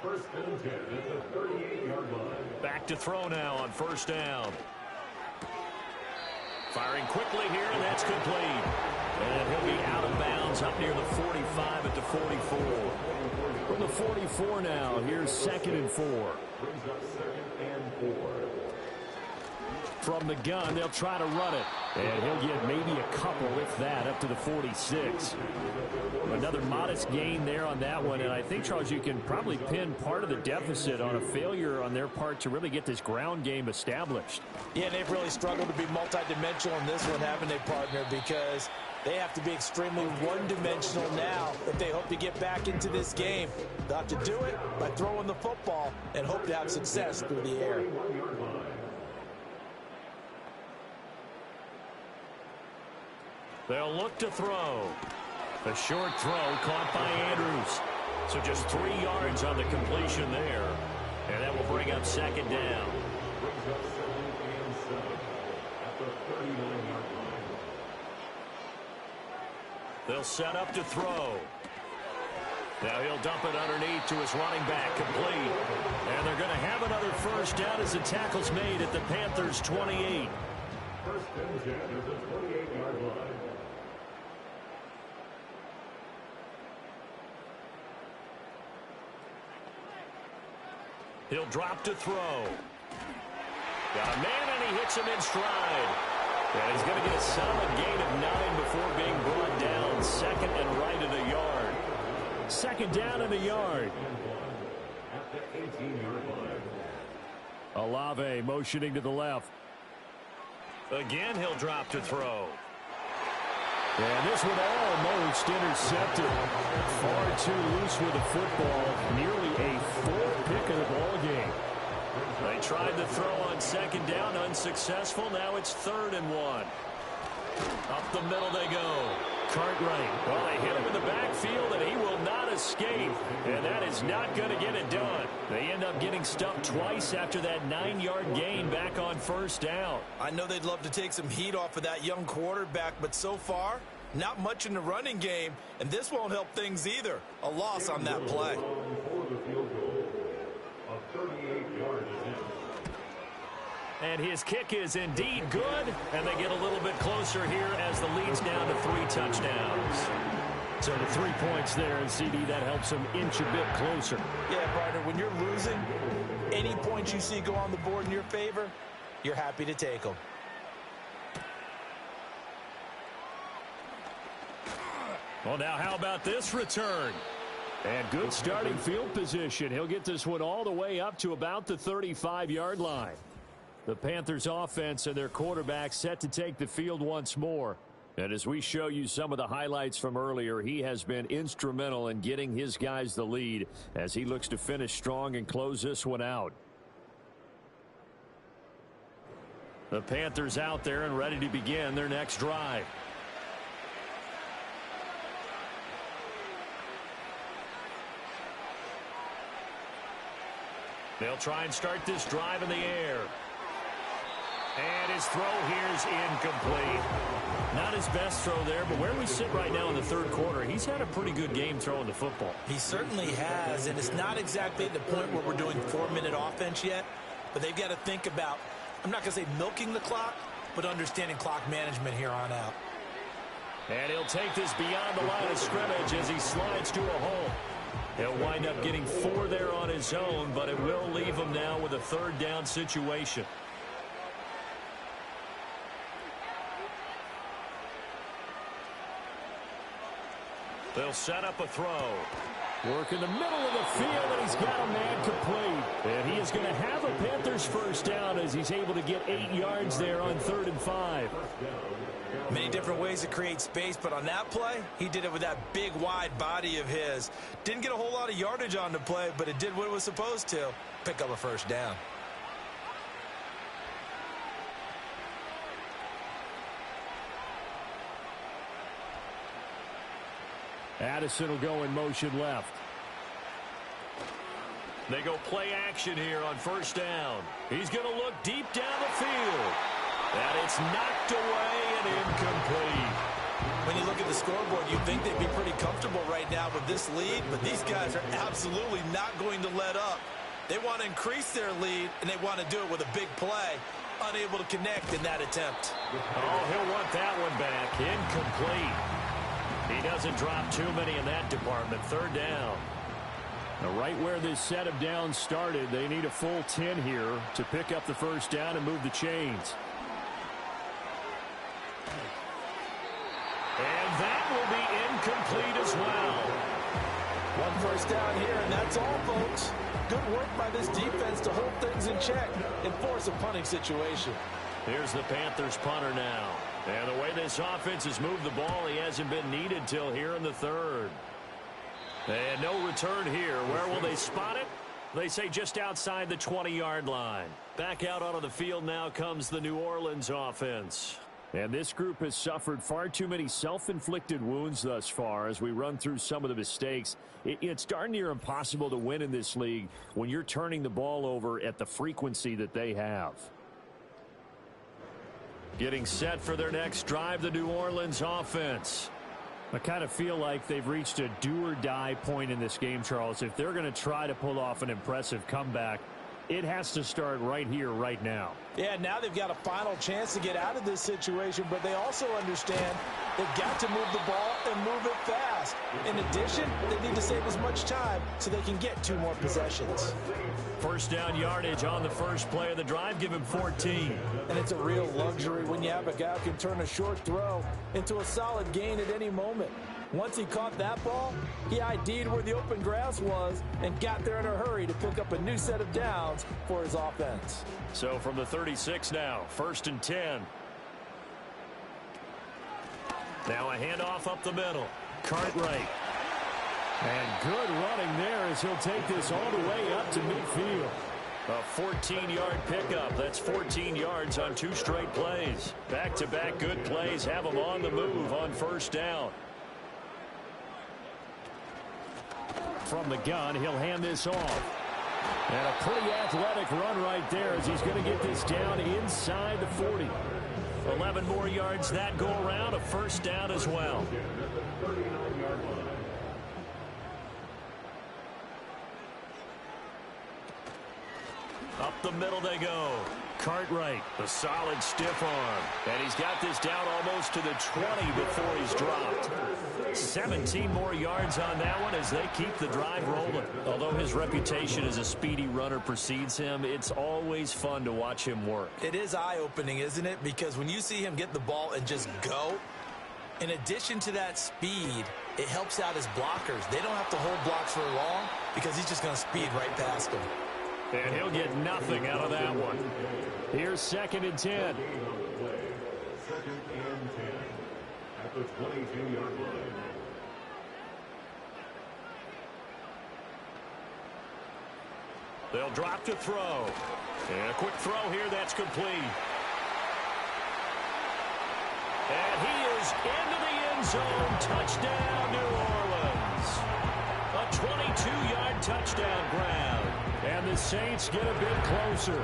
First and 10 at the 38-yard line. Back to throw now on 1st down. Firing quickly here, and that's complete. And he'll be out of bounds up near the 45 at the 44. From the 44 now, here's 2nd and 4. Brings up 2nd and 4. From the gun, they'll try to run it. And he'll get maybe a couple, if that, up to the 46. Another modest gain there on that one. And I think, Charles, you can probably pin part of the deficit on a failure on their part to really get this ground game established. Yeah, they've really struggled to be multidimensional in this one, haven't they, partner? Because they have to be extremely one-dimensional now if they hope to get back into this game. They'll have to do it by throwing the football and hope to have success through the air. They'll look to throw. A short throw caught by Andrews. So just 3 yards on the completion there. And that will bring up 2nd down. Brings up 2nd and 7 at the 39-yard line. They'll set up to throw. Now he'll dump it underneath to his running back, complete. And they're going to have another 1st down as the tackle's made at the Panthers' 28. First and 10 at the 28-yard line. He'll drop to throw. Got a man, and he hits him in stride. And he's going to get a solid gain of 9 before being brought down. Second and right at a yard. Second down and a yard. At the 18-yard line. Olave motioning to the left. Again, he'll drop to throw. And this one almost intercepted. Far too loose with the football. Nearly a 4th pick of the ball game. They tried to throw on second down, unsuccessful. Now it's 3rd and 1. Up the middle they go. Cartwright. Well, they hit him in the backfield, and he will not escape. And that is not going to get it done. They end up getting stuffed twice after that 9-yard gain back on first down. I know they'd love to take some heat off of that young quarterback, but so far, not much in the running game, and this won't help things either. A loss on that play. For the field goal. A 38-yard attempt. And his kick is indeed good, and they get a little bit closer here as the lead's down to 3 touchdowns. So the 3 points there, and CD, that helps them inch a bit closer. Yeah, partner, when you're losing, any points you see go on the board in your favor, you're happy to take them. Well, now how about this return? And good starting field position. He'll get this one all the way up to about the 35-yard line. The Panthers offense and their quarterback set to take the field once more. And as we show you some of the highlights from earlier, he has been instrumental in getting his guys the lead as he looks to finish strong and close this one out. The Panthers out there and ready to begin their next drive. They'll try and start this drive in the air. And his throw here is incomplete. Not his best throw there, but where we sit right now in the 3rd quarter, he's had a pretty good game throwing the football. He certainly has, and it's not exactly at the point where we're doing 4-minute offense yet, but they've got to think about, I'm not going to say milking the clock, but understanding clock management here on out. And he'll take this beyond the line of scrimmage as he slides to a hole. He'll wind up getting 4 there on his own, but it will leave him now with a 3rd down situation. They'll set up a throw. Work in the middle of the field, and he's got a man complete. And he is going to have a Panthers first down as he's able to get 8 yards there on 3rd and 5. Many different ways to create space, but on that play, he did it with that big, wide body of his. Didn't get a whole lot of yardage on the play, but it did what it was supposed to. Pick up a first down. Addison will go in motion left. They go play action here on first down. He's going to look deep down the field. And it's knocked away and incomplete. When you look at the scoreboard, you'd think they'd be pretty comfortable right now with this lead, but these guys are absolutely not going to let up. They want to increase their lead, and they want to do it with a big play. Unable to connect in that attempt. Oh, he'll want that one back. Incomplete. He doesn't drop too many in that department. 3rd down. Now, right where this set of downs started, they need a full 10 here to pick up the first down and move the chains. And that will be incomplete as well. 1 first down here, and that's all, folks. Good work by this defense to hold things in check and force a punting situation. Here's the Panthers punter now. And the way this offense has moved the ball, he hasn't been needed till here in the 3rd. And no return here. Where will they spot it? They say just outside the 20-yard line. Back out onto the field now comes the New Orleans offense. And this group has suffered far too many self-inflicted wounds thus far as we run through some of the mistakes. It's darn near impossible to win in this league when you're turning the ball over at the frequency that they have. Getting set for their next drive, the New Orleans offense. I kind of feel like they've reached a do-or-die point in this game, Charles. If they're going to try to pull off an impressive comeback, It has to start right here, right now. Yeah, now they've got a final chance to get out of this situation, but they also understand they've got to move the ball and move it fast. In addition, they need to save as much time so they can get 2 more possessions. First down yardage on the first play of the drive. Give him 14. And it's a real luxury when you have a guy who can turn a short throw into a solid gain at any moment. Once he caught that ball, he ID'd where the open grass was and got there in a hurry to pick up a new set of downs for his offense. So from the 36 now, 1st and 10. Now a handoff up the middle. Cartwright. And good running there as he'll take this all the way up to midfield. A 14-yard pickup. That's 14 yards on 2 straight plays. Back-to-back good plays have him on the move on first down. From the gun, he'll hand this off. And a pretty athletic run right there as he's going to get this down inside the 40. 11 more yards that go around, a first down as well. Up the middle they go. Cartwright, the solid stiff arm. And he's got this down almost to the 20 before he's dropped. 17 more yards on that one as they keep the drive rolling. Although his reputation as a speedy runner precedes him, it's always fun to watch him work. It is eye-opening, isn't it? Because when you see him get the ball and just go, in addition to that speed, it helps out his blockers. They don't have to hold blocks for long because he's just going to speed right past them. And he'll get nothing out of that one. Here's 2nd and 10. 2nd and 10 at the 22-yard line. They'll drop to throw. And a quick throw here that's complete. And he is into the end zone. Touchdown, New Orleans. A 22-yard touchdown grab. And the Saints get a bit closer.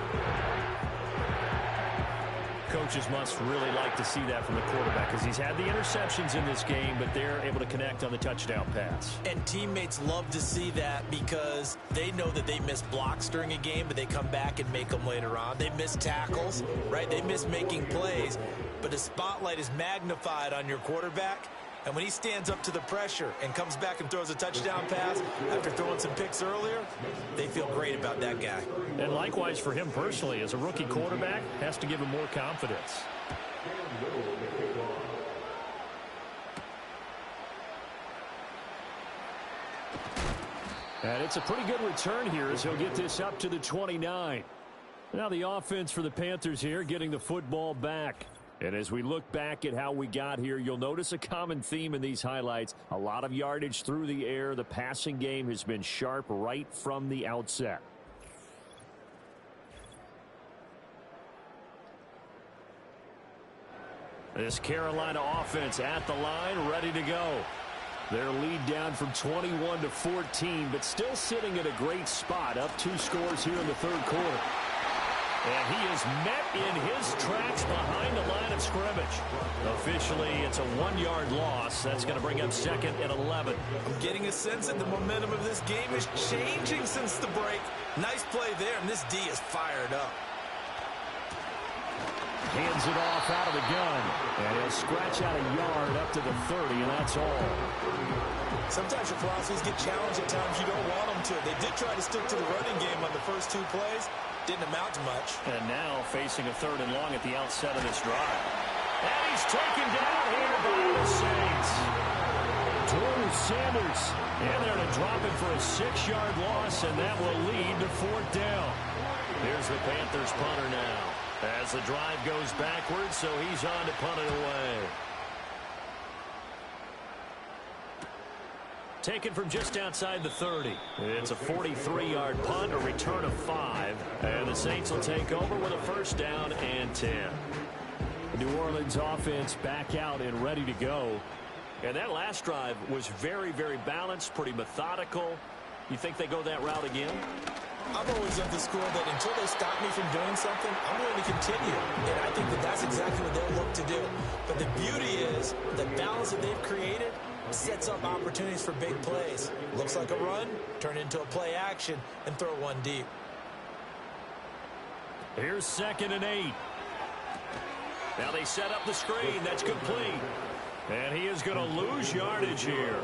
Coaches must really like to see that from the quarterback because he's had the interceptions in this game, but they're able to connect on the touchdown pass. And teammates love to see that because they know that they miss blocks during a game, but they come back and make them later on. They miss tackles, right? They miss making plays, but the spotlight is magnified on your quarterback. And when he stands up to the pressure and comes back and throws a touchdown pass after throwing some picks earlier, they feel great about that guy. And likewise for him personally, as a rookie quarterback, has to give him more confidence. And it's a pretty good return here as he'll get this up to the 29. Now the offense for the Panthers here getting the football back. And as we look back at how we got here, you'll notice a common theme in these highlights. A lot of yardage through the air. The passing game has been sharp right from the outset. This Carolina offense at the line, ready to go. Their lead down from 21 to 14, but still sitting at a great spot. Up 2 scores here in the 3rd quarter. And he is met in his tracks behind the line of scrimmage. Officially, it's a 1-yard loss. That's going to bring up 2nd and 11. I'm getting a sense that the momentum of this game is changing since the break. Nice play there, and this D is fired up. Hands it off out of the gun. And he'll scratch out a yard up to the 30, and that's all. Sometimes your philosophies get challenged at times you don't want them to. They did try to stick to the running game on the first 2 plays. Didn't amount to much. And now facing a 3rd and long at the outset of this drive. And he's taken down here by the Saints. Drew Sanders. And they're going to drop it for a 6-yard loss, and that will lead to 4th down. Here's the Panthers punter now. As the drive goes backwards, so he's on to punt it away. Taken from just outside the 30. It's a 43-yard punt, a return of 5. And the Saints will take over with a 1st down and 10. The New Orleans offense back out and ready to go. And that last drive was very, very balanced, pretty methodical. You think they go that route again? I'm always of the school that until they stop me from doing something, I'm going to continue. And I think that that's exactly what they'll look to do. But the beauty is the balance that they've created sets up opportunities for big plays. Looks like a run, turn into a play action, and throw one deep. Here's 2nd and 8. Now they set up the screen. That's complete. And he is going to lose yardage here.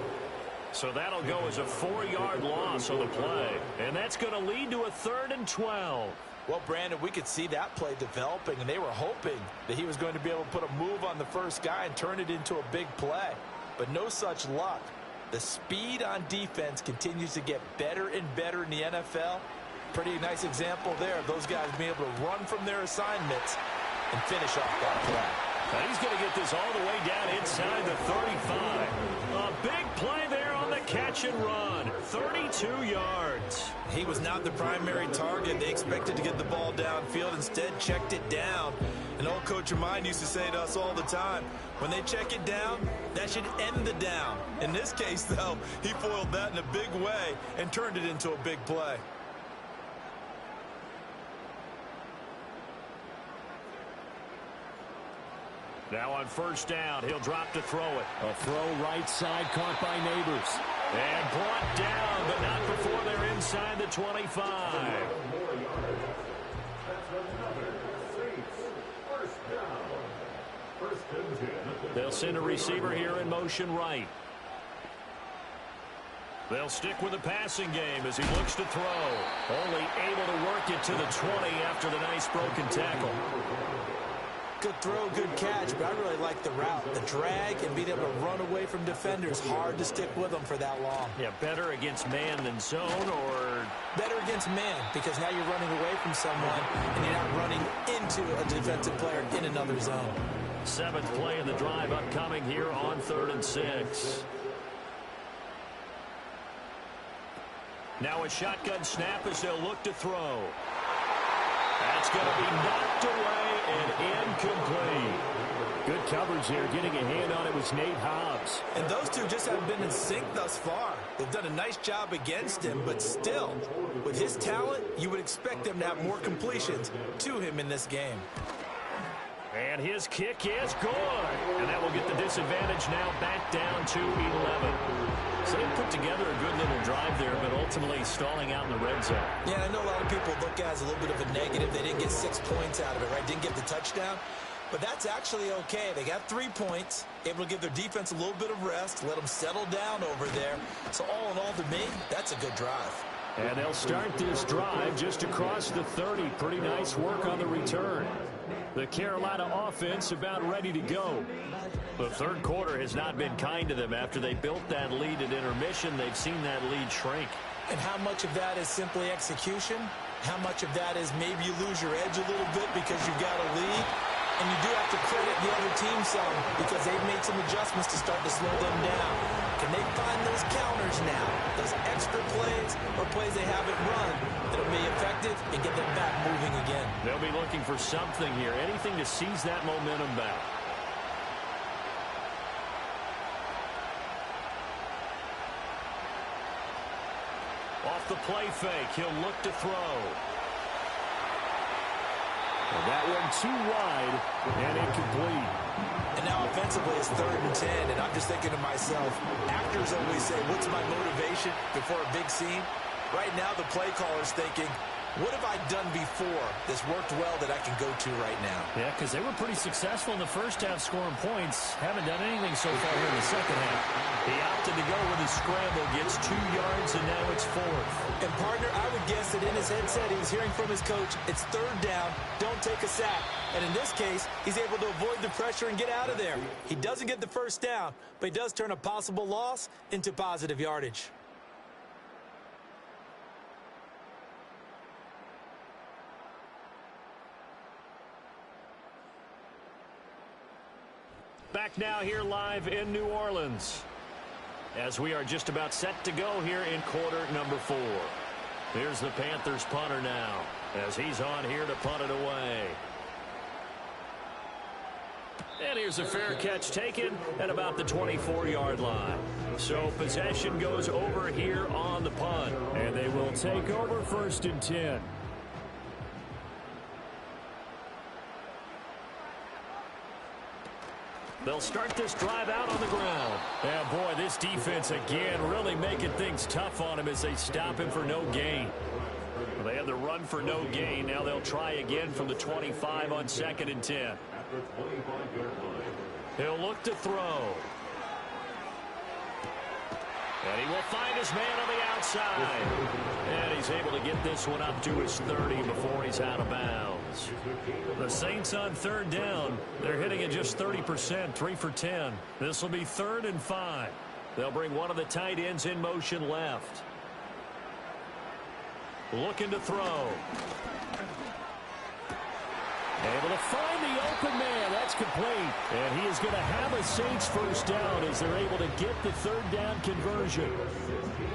So that'll go as a 4-yard loss on the play. And that's going to lead to a 3rd and 12. Well, Brandon, we could see that play developing, and they were hoping that he was going to be able to put a move on the first guy and turn it into a big play. But no such luck. The speed on defense continues to get better and better in the NFL. Pretty nice example there of those guys being able to run from their assignments and finish off that play. And he's going to get this all the way down inside the 35. A big play there on the catch and run. 32 yards. He was not the primary target. They expected to get the ball downfield. Instead, checked it down. An old coach of mine used to say to us all the time, when they check it down, that should end the down. In this case, though, he foiled that in a big way and turned it into a big play. Now on 1st down, he'll drop to throw it. A throw right side caught by Neighbors. And brought down, but not before they're inside the 25. They'll send a receiver here in motion right. They'll stick with the passing game as he looks to throw. Only able to work it to the 20 after the nice broken tackle. Good throw, good catch, but I really like the route. The drag and being able to run away from defenders. Hard to stick with them for that long. Yeah, better against man than zone, or better against man, because now you're running away from someone and you're not running into a defensive player in another zone. 7th play of the drive upcoming here on 3rd and 6. Now a shotgun snap as they'll look to throw. That's going to be knocked away and incomplete. Good coverage here. Getting a hand on it was Nate Hobbs. And those two just haven't been in sync thus far. They've done a nice job against him, but still, with his talent, you would expect them to have more completions to him in this game. And his kick is good. And that will get the disadvantage now back down to 11. So they put together a good little drive there, but ultimately stalling out in the red zone. Yeah, I know a lot of people look at it as a little bit of a negative. They didn't get 6 points out of it, right? Didn't get the touchdown. But that's actually okay. They got 3 points, able to give their defense a little bit of rest, let them settle down over there. So all in all, to me, that's a good drive. And they'll start this drive just across the 30. Pretty nice work on the return. The Carolina offense about ready to go. The 3rd quarter has not been kind to them. After they built that lead at intermission, they've seen that lead shrink. And how much of that is simply execution? How much of that is maybe you lose your edge a little bit because you've got a lead? And you do have to credit the other team some because they've made some adjustments to start to slow them down. Can they find those counters now, those extra plays or plays they haven't run that'll be effective and get them back moving again? They'll be looking for something here, anything to seize that momentum back. Off the play fake, he'll look to throw. And that one too wide and incomplete. And now offensively it's 3rd and 10, and I'm just thinking to myself, actors always say, what's my motivation before a big scene? Right now the play caller's thinking, what have I done before that's worked well that I can go to right now? Yeah, because they were pretty successful in the first half scoring points. Haven't done anything so far here in the second half. He opted to go with a scramble, gets 2 yards, and now it's 4th. And partner, I would guess that in his headset he was hearing from his coach, it's 3rd down, don't take a sack. And in this case, he's able to avoid the pressure and get out of there. He doesn't get the 1st down, but he does turn a possible loss into positive yardage. Back now here live in New Orleans as we are just about set to go here in quarter number 4. Here's the Panthers punter now as he's on here to punt it away. And here's a fair catch taken at about the 24-yard line. So possession goes over here on the punt. And they will take over 1st and 10. They'll start this drive out on the ground. Yeah, boy, this defense again really making things tough on him as they stop him for no gain. They had the run for no gain. Now they'll try again from the 25 on 2nd and 10. He'll look to throw. And he will find his man on the outside. And he's able to get this one up to his 30 before he's out of bounds. The Saints on 3rd down. They're hitting at just 30%, 3 for 10. This will be 3rd and 5. They'll bring one of the tight ends in motion left. Looking to throw. Able to find the open man. That's complete. And he is going to have a Saints first down as they're able to get the 3rd down conversion.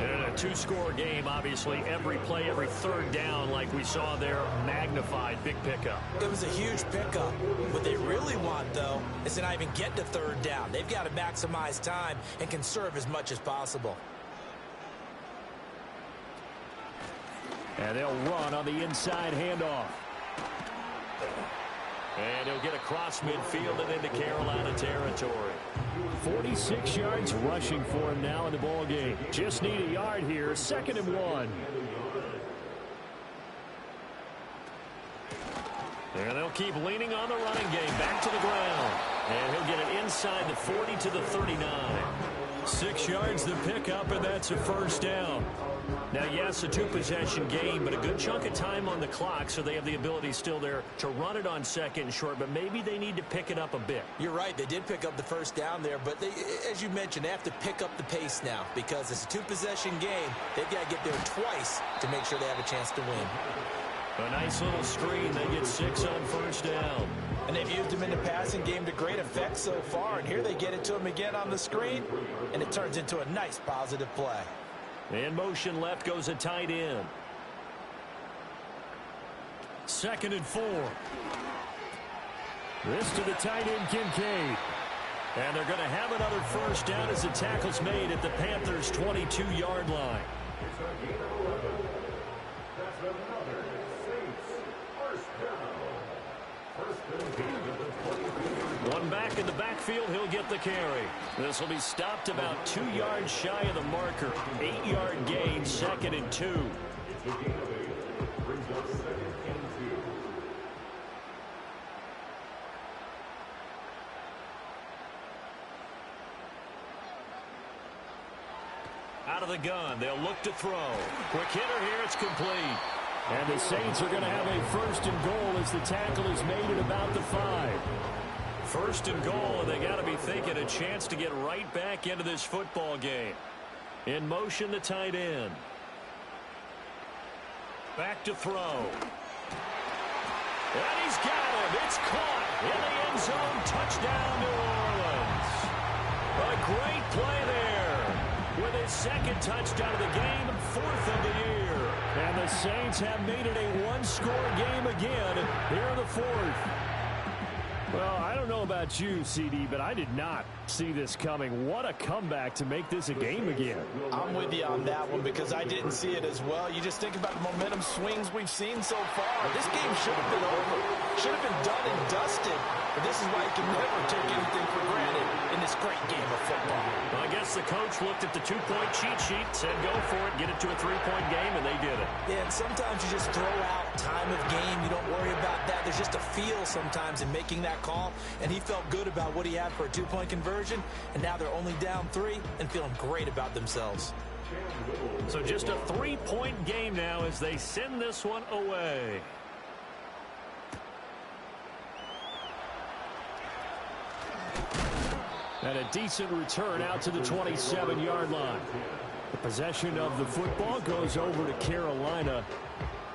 And in a 2-score game, obviously, every play, every 3rd down, like we saw there, magnified. Big pickup. It was a huge pickup. What they really want, though, is to not even get to 3rd down. They've got to maximize time and conserve as much as possible. And they'll run on the inside handoff. And he'll get across midfield and into Carolina territory. 46 yards rushing for him now in the ball game. Just need a yard here. 2nd and 1. And they'll keep leaning on the running game. Back to the ground. And he'll get it inside the 40 to the 39. 6 yards to pick up, and that's a first down. Now, yes, a 2-possession game, but a good chunk of time on the clock, so they have the ability still there to run it on 2nd and short, but maybe they need to pick it up a bit. You're right. They did pick up the first down there, but they, as you mentioned, they have to pick up the pace now because it's a 2-possession game. They've got to get there twice to make sure they have a chance to win. A nice little screen. They get 6 on first down. And they've used him in the passing game to great effect so far, and here they get it to him again on the screen, and it turns into a nice positive play. In motion left goes a tight end. 2nd and 4. This to the tight end, Kincaid. And they're going to have another first down as the tackle's made at the Panthers' 22-yard line. One back in the backfield, he'll get the carry. This will be stopped about 2 yards shy of the marker. 8-yard gain, 2nd and 2. Out of the gun, they'll look to throw. Quick hitter here, it's complete. And the Saints are going to have a 1st and goal as the tackle is made at about the 5. 1st and goal, and they got to be thinking a chance to get right back into this football game. In motion, the tight end. Back to throw. And he's got him. It's caught in the end zone. Touchdown, New Orleans. A great play there with his 2nd touchdown of the game, 4th of the year. And the Saints have made it a 1-score game again here in the 4th. Well, I don't know about you, CD, but I did not see this coming. What a comeback to make this a game again. I'm with you on that one because I didn't see it as well. You just think about the momentum swings we've seen so far. This game should have been over. Should have been done and dusted. But this is why you can never take anything for granted in this great game of football. Well, I guess the coach looked at the 2-point cheat sheet, said go for it, get it to a 3-point game, and they did it. Yeah, and sometimes you just throw out time of game. You don't worry about that. There's just a feel sometimes in making that call, and he felt good about what he had for a 2-point conversion, and now they're only down 3 and feeling great about themselves. So just a 3-point game now as they send this one away. And a decent return out to the 27-yard line. The possession of the football goes over to Carolina.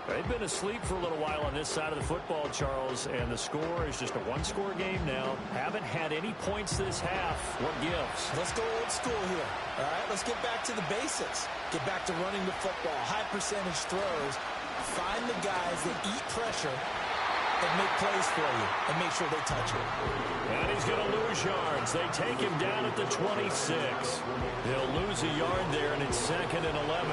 They've been asleep for a little while on this side of the football, Charles, and the score is just a 1-score game now. Haven't had any points this half. What gives? Let's go old school here. All right, let's get back to the basics. Get back to running the football, high percentage throws. Find the guys that eat pressure and make plays for you and make sure they touch it. And he's going to lose yards. They take him down at the 26. He'll lose a yard there, and it's 2nd and 11.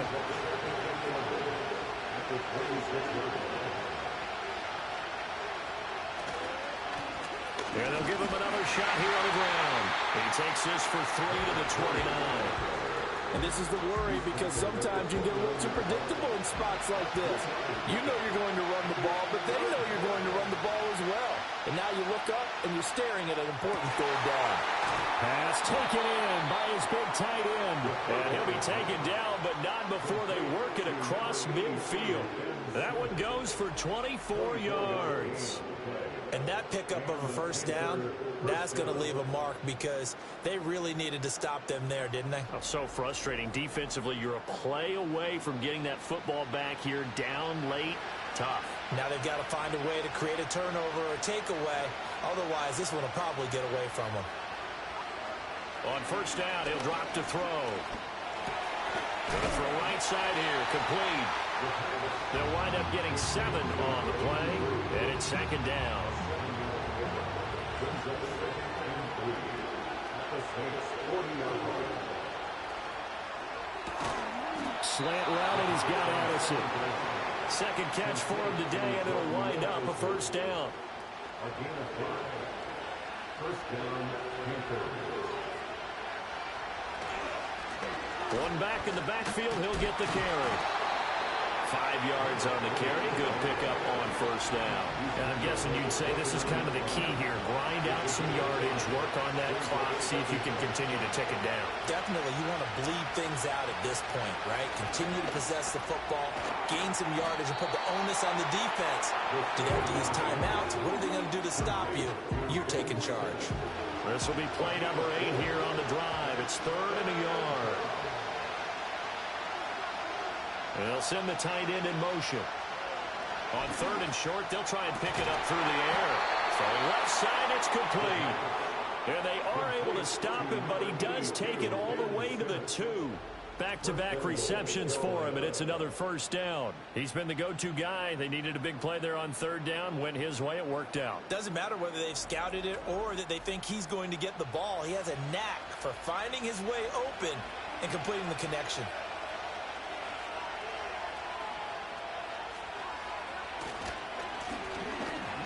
And they'll give him another shot here on the ground. He takes this for 3 to the 29. And this is the worry because sometimes you get a little too predictable in spots like this. You know you're going to run the ball, but they know you're going to run the ball as well. And now you look up and you're staring at an important third down. Pass taken in by his big tight end. And he'll be taken down, but not before they work it across midfield. That one goes for 24 yards. And that pickup of a first down, that's going to leave a mark because they really needed to stop them there, didn't they? Oh, so frustrating. Defensively, you're a play away from getting that football back here down late. Tough. Now they've got to find a way to create a turnover or takeaway. Otherwise, this one will probably get away from them. On first down, he'll drop to throw. Going to throw right side here, complete. They'll wind up getting 7 on the play, and it's second down. Slant route, and he's got Addison. Second catch for him today, and it'll wind up a first down. First down, One back in the backfield, he'll get the carry. 5 yards on the carry. Good pickup on first down. And I'm guessing you'd say this is kind of the key here. Grind out some yardage, work on that clock, see if you can continue to tick it down. Definitely, you want to bleed things out at this point, right? Continue to possess the football, gain some yardage, and put the onus on the defense. Do they have to use timeouts? What are they going to do to stop you? You're taking charge. This will be play number 8 here on the drive. It's 3rd and a yard. They'll send the tight end in motion. On 3rd and short, they'll try and pick it up through the air. Throwing left side, it's complete. And they are able to stop him, but he does take it all the way to the 2. Back-to-back receptions for him, and it's another first down. He's been the go-to guy. They needed a big play there on 3rd down. Went his way. It worked out. Doesn't matter whether they've scouted it or that they think he's going to get the ball. He has a knack for finding his way open and completing the connection.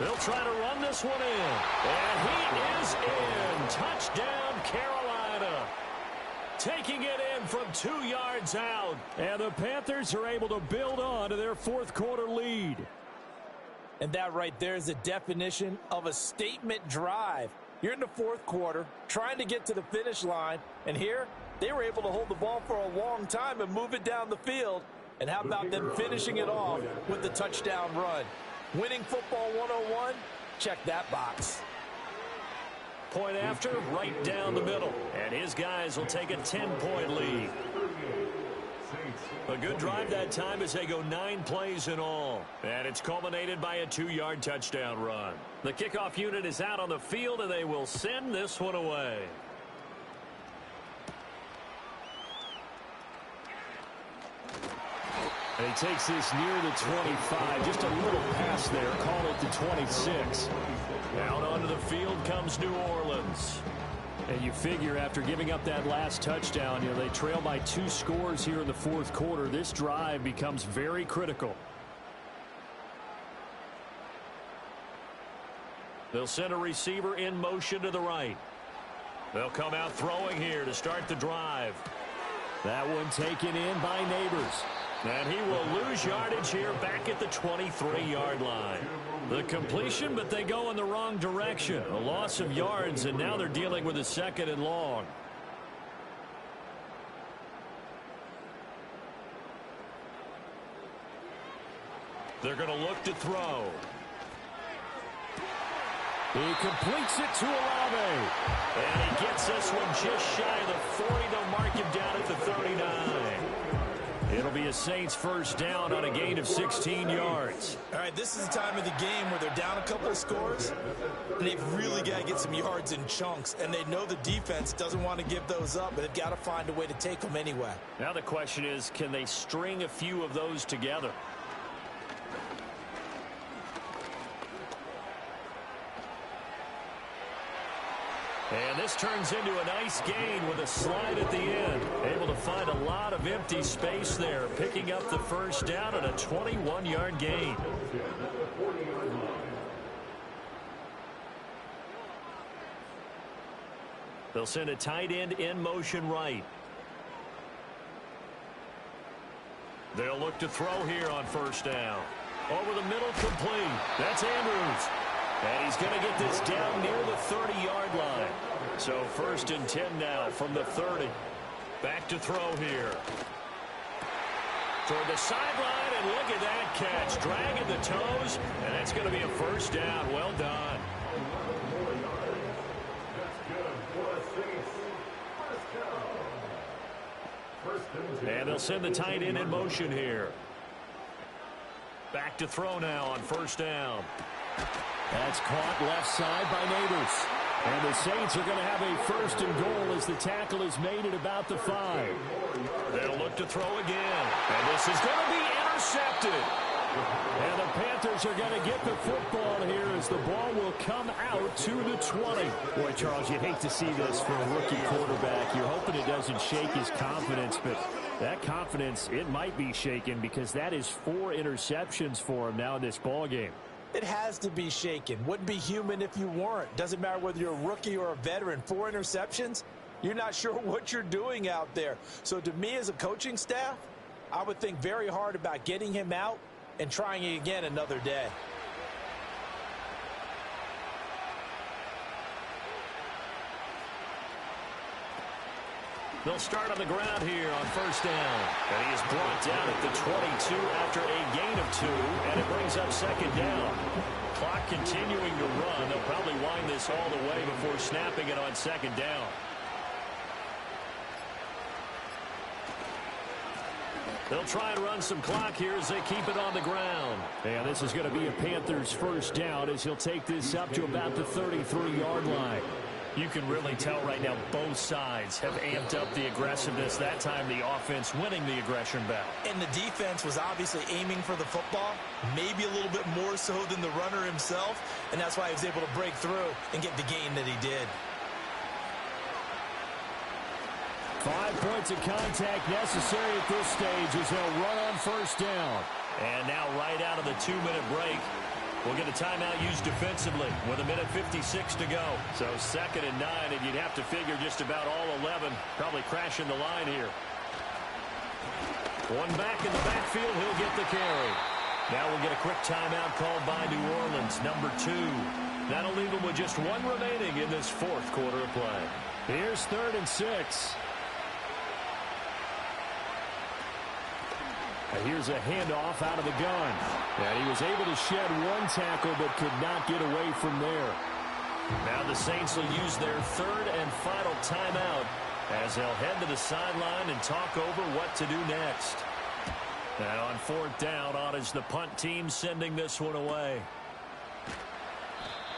They'll try to run this one in. And he is in. Touchdown, Carolina. Taking it in from 2 yards out. And the Panthers are able to build on to their 4th quarter lead. And that right there is the definition of a statement drive. You're in the 4th quarter, trying to get to the finish line. And here, they were able to hold the ball for a long time and move it down the field. And how about them finishing it off with the touchdown run? Winning football 101, check that box. Point after, right down the middle. And his guys will take a 10-point lead. A good drive that time as they go 9 plays in all. And it's culminated by a 2-yard touchdown run. The kickoff unit is out on the field, and they will send this one away. And he takes this near the 25. Just a little pass there. Call it the 26. Out onto the field comes New Orleans. And you figure after giving up that last touchdown, they trail by 2 scores here in the 4th quarter. This drive becomes very critical. They'll send a receiver in motion to the right. They'll come out throwing here to start the drive. That one taken in by Neighbors. And he will lose yardage here back at the 23-yard line. The completion, but they go in the wrong direction. A loss of yards, and now they're dealing with a 2nd and long. They're going to look to throw. He completes it to Olave. And he gets this one just shy of the 40. They'll mark him down at the 39. It'll be a Saints first down on a gain of 16 yards. All right, this is the time of the game where they're down a couple of scores, and they've really got to get some yards in chunks, and they know the defense doesn't want to give those up, but they've got to find a way to take them anyway. Now the question is, can they string a few of those together? And this turns into a nice gain with a slide at the end. Able to find a lot of empty space there, picking up the first down and a 21-yard gain. They'll send a tight end in motion right. They'll look to throw here on first down. Over the middle, complete. That's Andrews. And he's going to get this down near the 30-yard line. So 1st and 10 now from the 30. Back to throw here. Toward the sideline, and look at that catch. Dragging the toes, and that's going to be a first down. Well done. And they'll send the tight end in motion here. Back to throw now on first down. That's caught left side by Neighbors. And the Saints are going to have a 1st and goal as the tackle is made at about the 5. They'll look to throw again. And this is going to be intercepted. And the Panthers are going to get the football here as the ball will come out to the 20. Boy, Charles, you'd hate to see this for a rookie quarterback. You're hoping it doesn't shake his confidence, but that confidence, it might be shaken because that is 4 interceptions for him now in this ball game. It has to be shaken. Wouldn't be human if you weren't. Doesn't matter whether you're a rookie or a veteran. 4 interceptions, you're not sure what you're doing out there. So to me as a coaching staff, I would think very hard about getting him out and trying it again another day. They'll start on the ground here on first down. And he is brought down at the 22 after a gain of 2, and it brings up 2nd down. Clock continuing to run. They'll probably wind this all the way before snapping it on 2nd down. They'll try and run some clock here as they keep it on the ground. And this is going to be a Panthers 1st down as he'll take this up to about the 33-yard line. You can really tell right now both sides have amped up the aggressiveness. That time the offense winning the aggression battle. And the defense was obviously aiming for the football, maybe a little bit more so than the runner himself, and that's why he was able to break through and get the gain that he did. 5 points of contact necessary at this stage as they'll run on first down. And now right out of the 2-minute break, we'll get a timeout used defensively with 1:56 to go. So 2nd and 9, and you'd have to figure just about all 11 probably crashing the line here. One back in the backfield, he'll get the carry. Now we'll get a quick timeout called by New Orleans, number 2. That'll leave them with just 1 remaining in this 4th quarter of play. Here's 3rd and 6. Here's a handoff out of the gun. And he was able to shed 1 tackle but could not get away from there. Now the Saints will use their 3rd and final timeout as they'll head to the sideline and talk over what to do next. And on 4th down, on is the punt team sending this one away.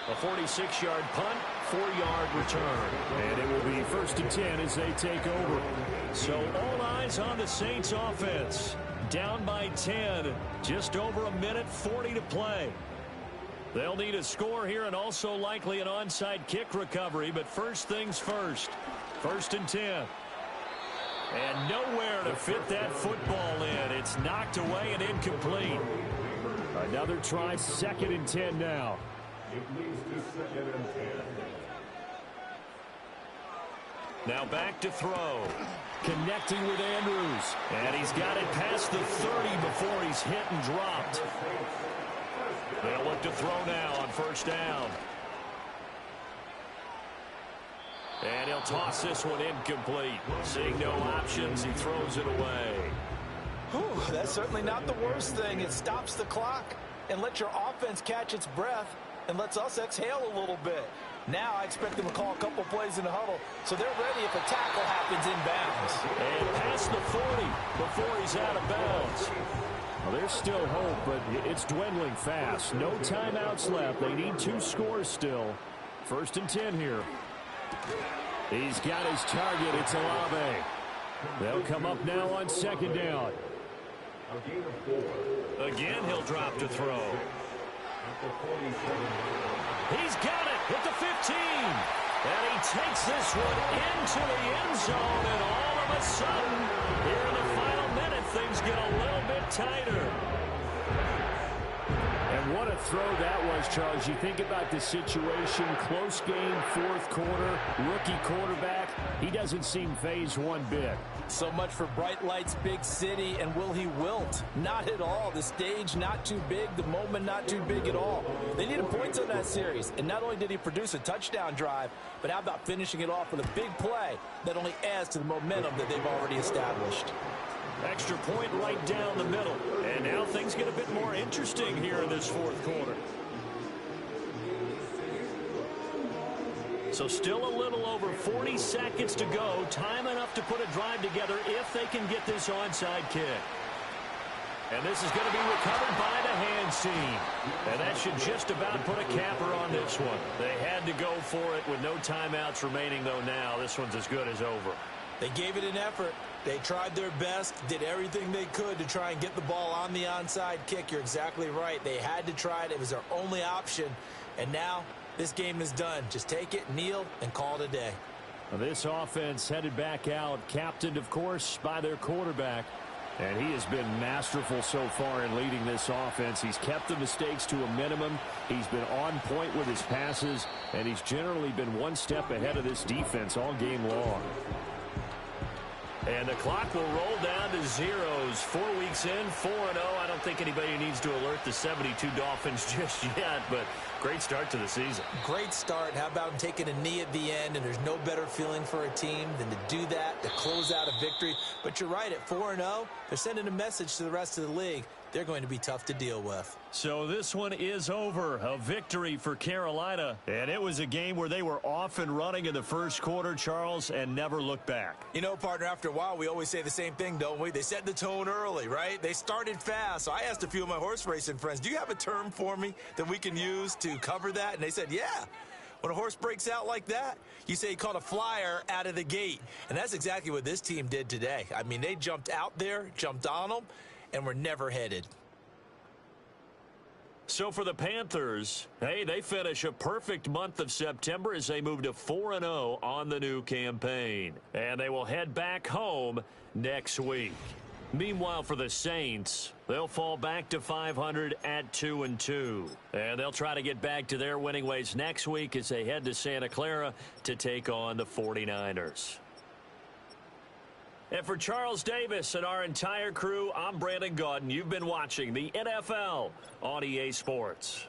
A 46-yard punt, 4-yard return. And it will be 1st and 10 as they take over. So all eyes on the Saints offense. Down by 10, just over 1:40 to play. They'll need a score here and also likely an onside kick recovery, but first things first. 1st and 10. And nowhere to fit that football in. It's knocked away and incomplete. Another try, 2nd and 10 now. It leads to 2nd and 10. Now back to throw. Connecting with Andrews. And he's got it past the 30 before he's hit and dropped. They'll look to throw now on 1st down. And he'll toss this one incomplete. Seeing no options, he throws it away. Whew, that's certainly not the worst thing. It stops the clock and lets your offense catch its breath and lets us exhale a little bit. Now I expect them to call a couple plays in the huddle, so they're ready if a tackle happens inbounds. And past the 40 before he's out of bounds. Well, there's still hope, but it's dwindling fast. No timeouts left. They need 2 scores still. 1st and 10 here. He's got his target. It's Olave. They'll come up now on 2nd down. Again, he'll drop to throw. He's got it at the 15. And he takes this one into the end zone. And all of a sudden, here in the final minute, things get a little bit tighter. And what a throw that was, Charles. You think about the situation, close game, fourth quarter, rookie quarterback. He doesn't seem phased one bit. So much for bright lights, big city, and will he wilt? Not at all. The stage not too big, the moment not too big at all. They needed points on that series, and not only did he produce a touchdown drive, but how about finishing it off with a big play that only adds to the momentum that they've already established. Extra point right down the middle. And now things get a bit more interesting here in this fourth quarter. So still a little over 40 seconds to go. Time enough to put a drive together if they can get this onside kick. And this is going to be recovered by the hands team. And that should just about put a capper on this one. They had to go for it with no timeouts remaining, though, now. This one's as good as over. They gave it an effort. They tried their best, did everything they could to try and get the ball on the onside kick. You're exactly right. They had to try it. It was their only option. And now this game is done. Just take it, kneel, and call it a day. Well, this offense headed back out, captained, of course, by their quarterback. And he has been masterful so far in leading this offense. He's kept the mistakes to a minimum. He's been on point with his passes, and he's generally been one step ahead of this defense all game long. And the clock will roll down to zeros. 4 weeks in, 4-0. I don't think anybody needs to alert the 72 Dolphins just yet, but great start to the season. Great start. How about taking a knee at the end? And there's no better feeling for a team than to do that, to close out a victory. But you're right, at 4-0, they're sending a message to the rest of the league. They're going to be tough to deal with. So this one is over. A victory for Carolina. And it was a game where they were off and running in the first quarter, Charles, and never looked back. You know, partner, after a while, we always say the same thing, don't we? They set the tone early, right? They started fast. So I asked a few of my horse racing friends, do you have a term for me that we can use to cover that? And they said, yeah. When a horse breaks out like that, you say he caught a flyer out of the gate. And that's exactly what this team did today. I mean, they jumped out there, jumped on them, and were never headed. So for the Panthers, hey, they finish a perfect month of September as they move to 4-0 on the new campaign. And they will head back home next week. Meanwhile, for the Saints, they'll fall back to 500 at 2-2. And they'll try to get back to their winning ways next week as they head to Santa Clara to take on the 49ers. And for Charles Davis and our entire crew, I'm Brandon Gaudin. You've been watching the NFL on EA Sports.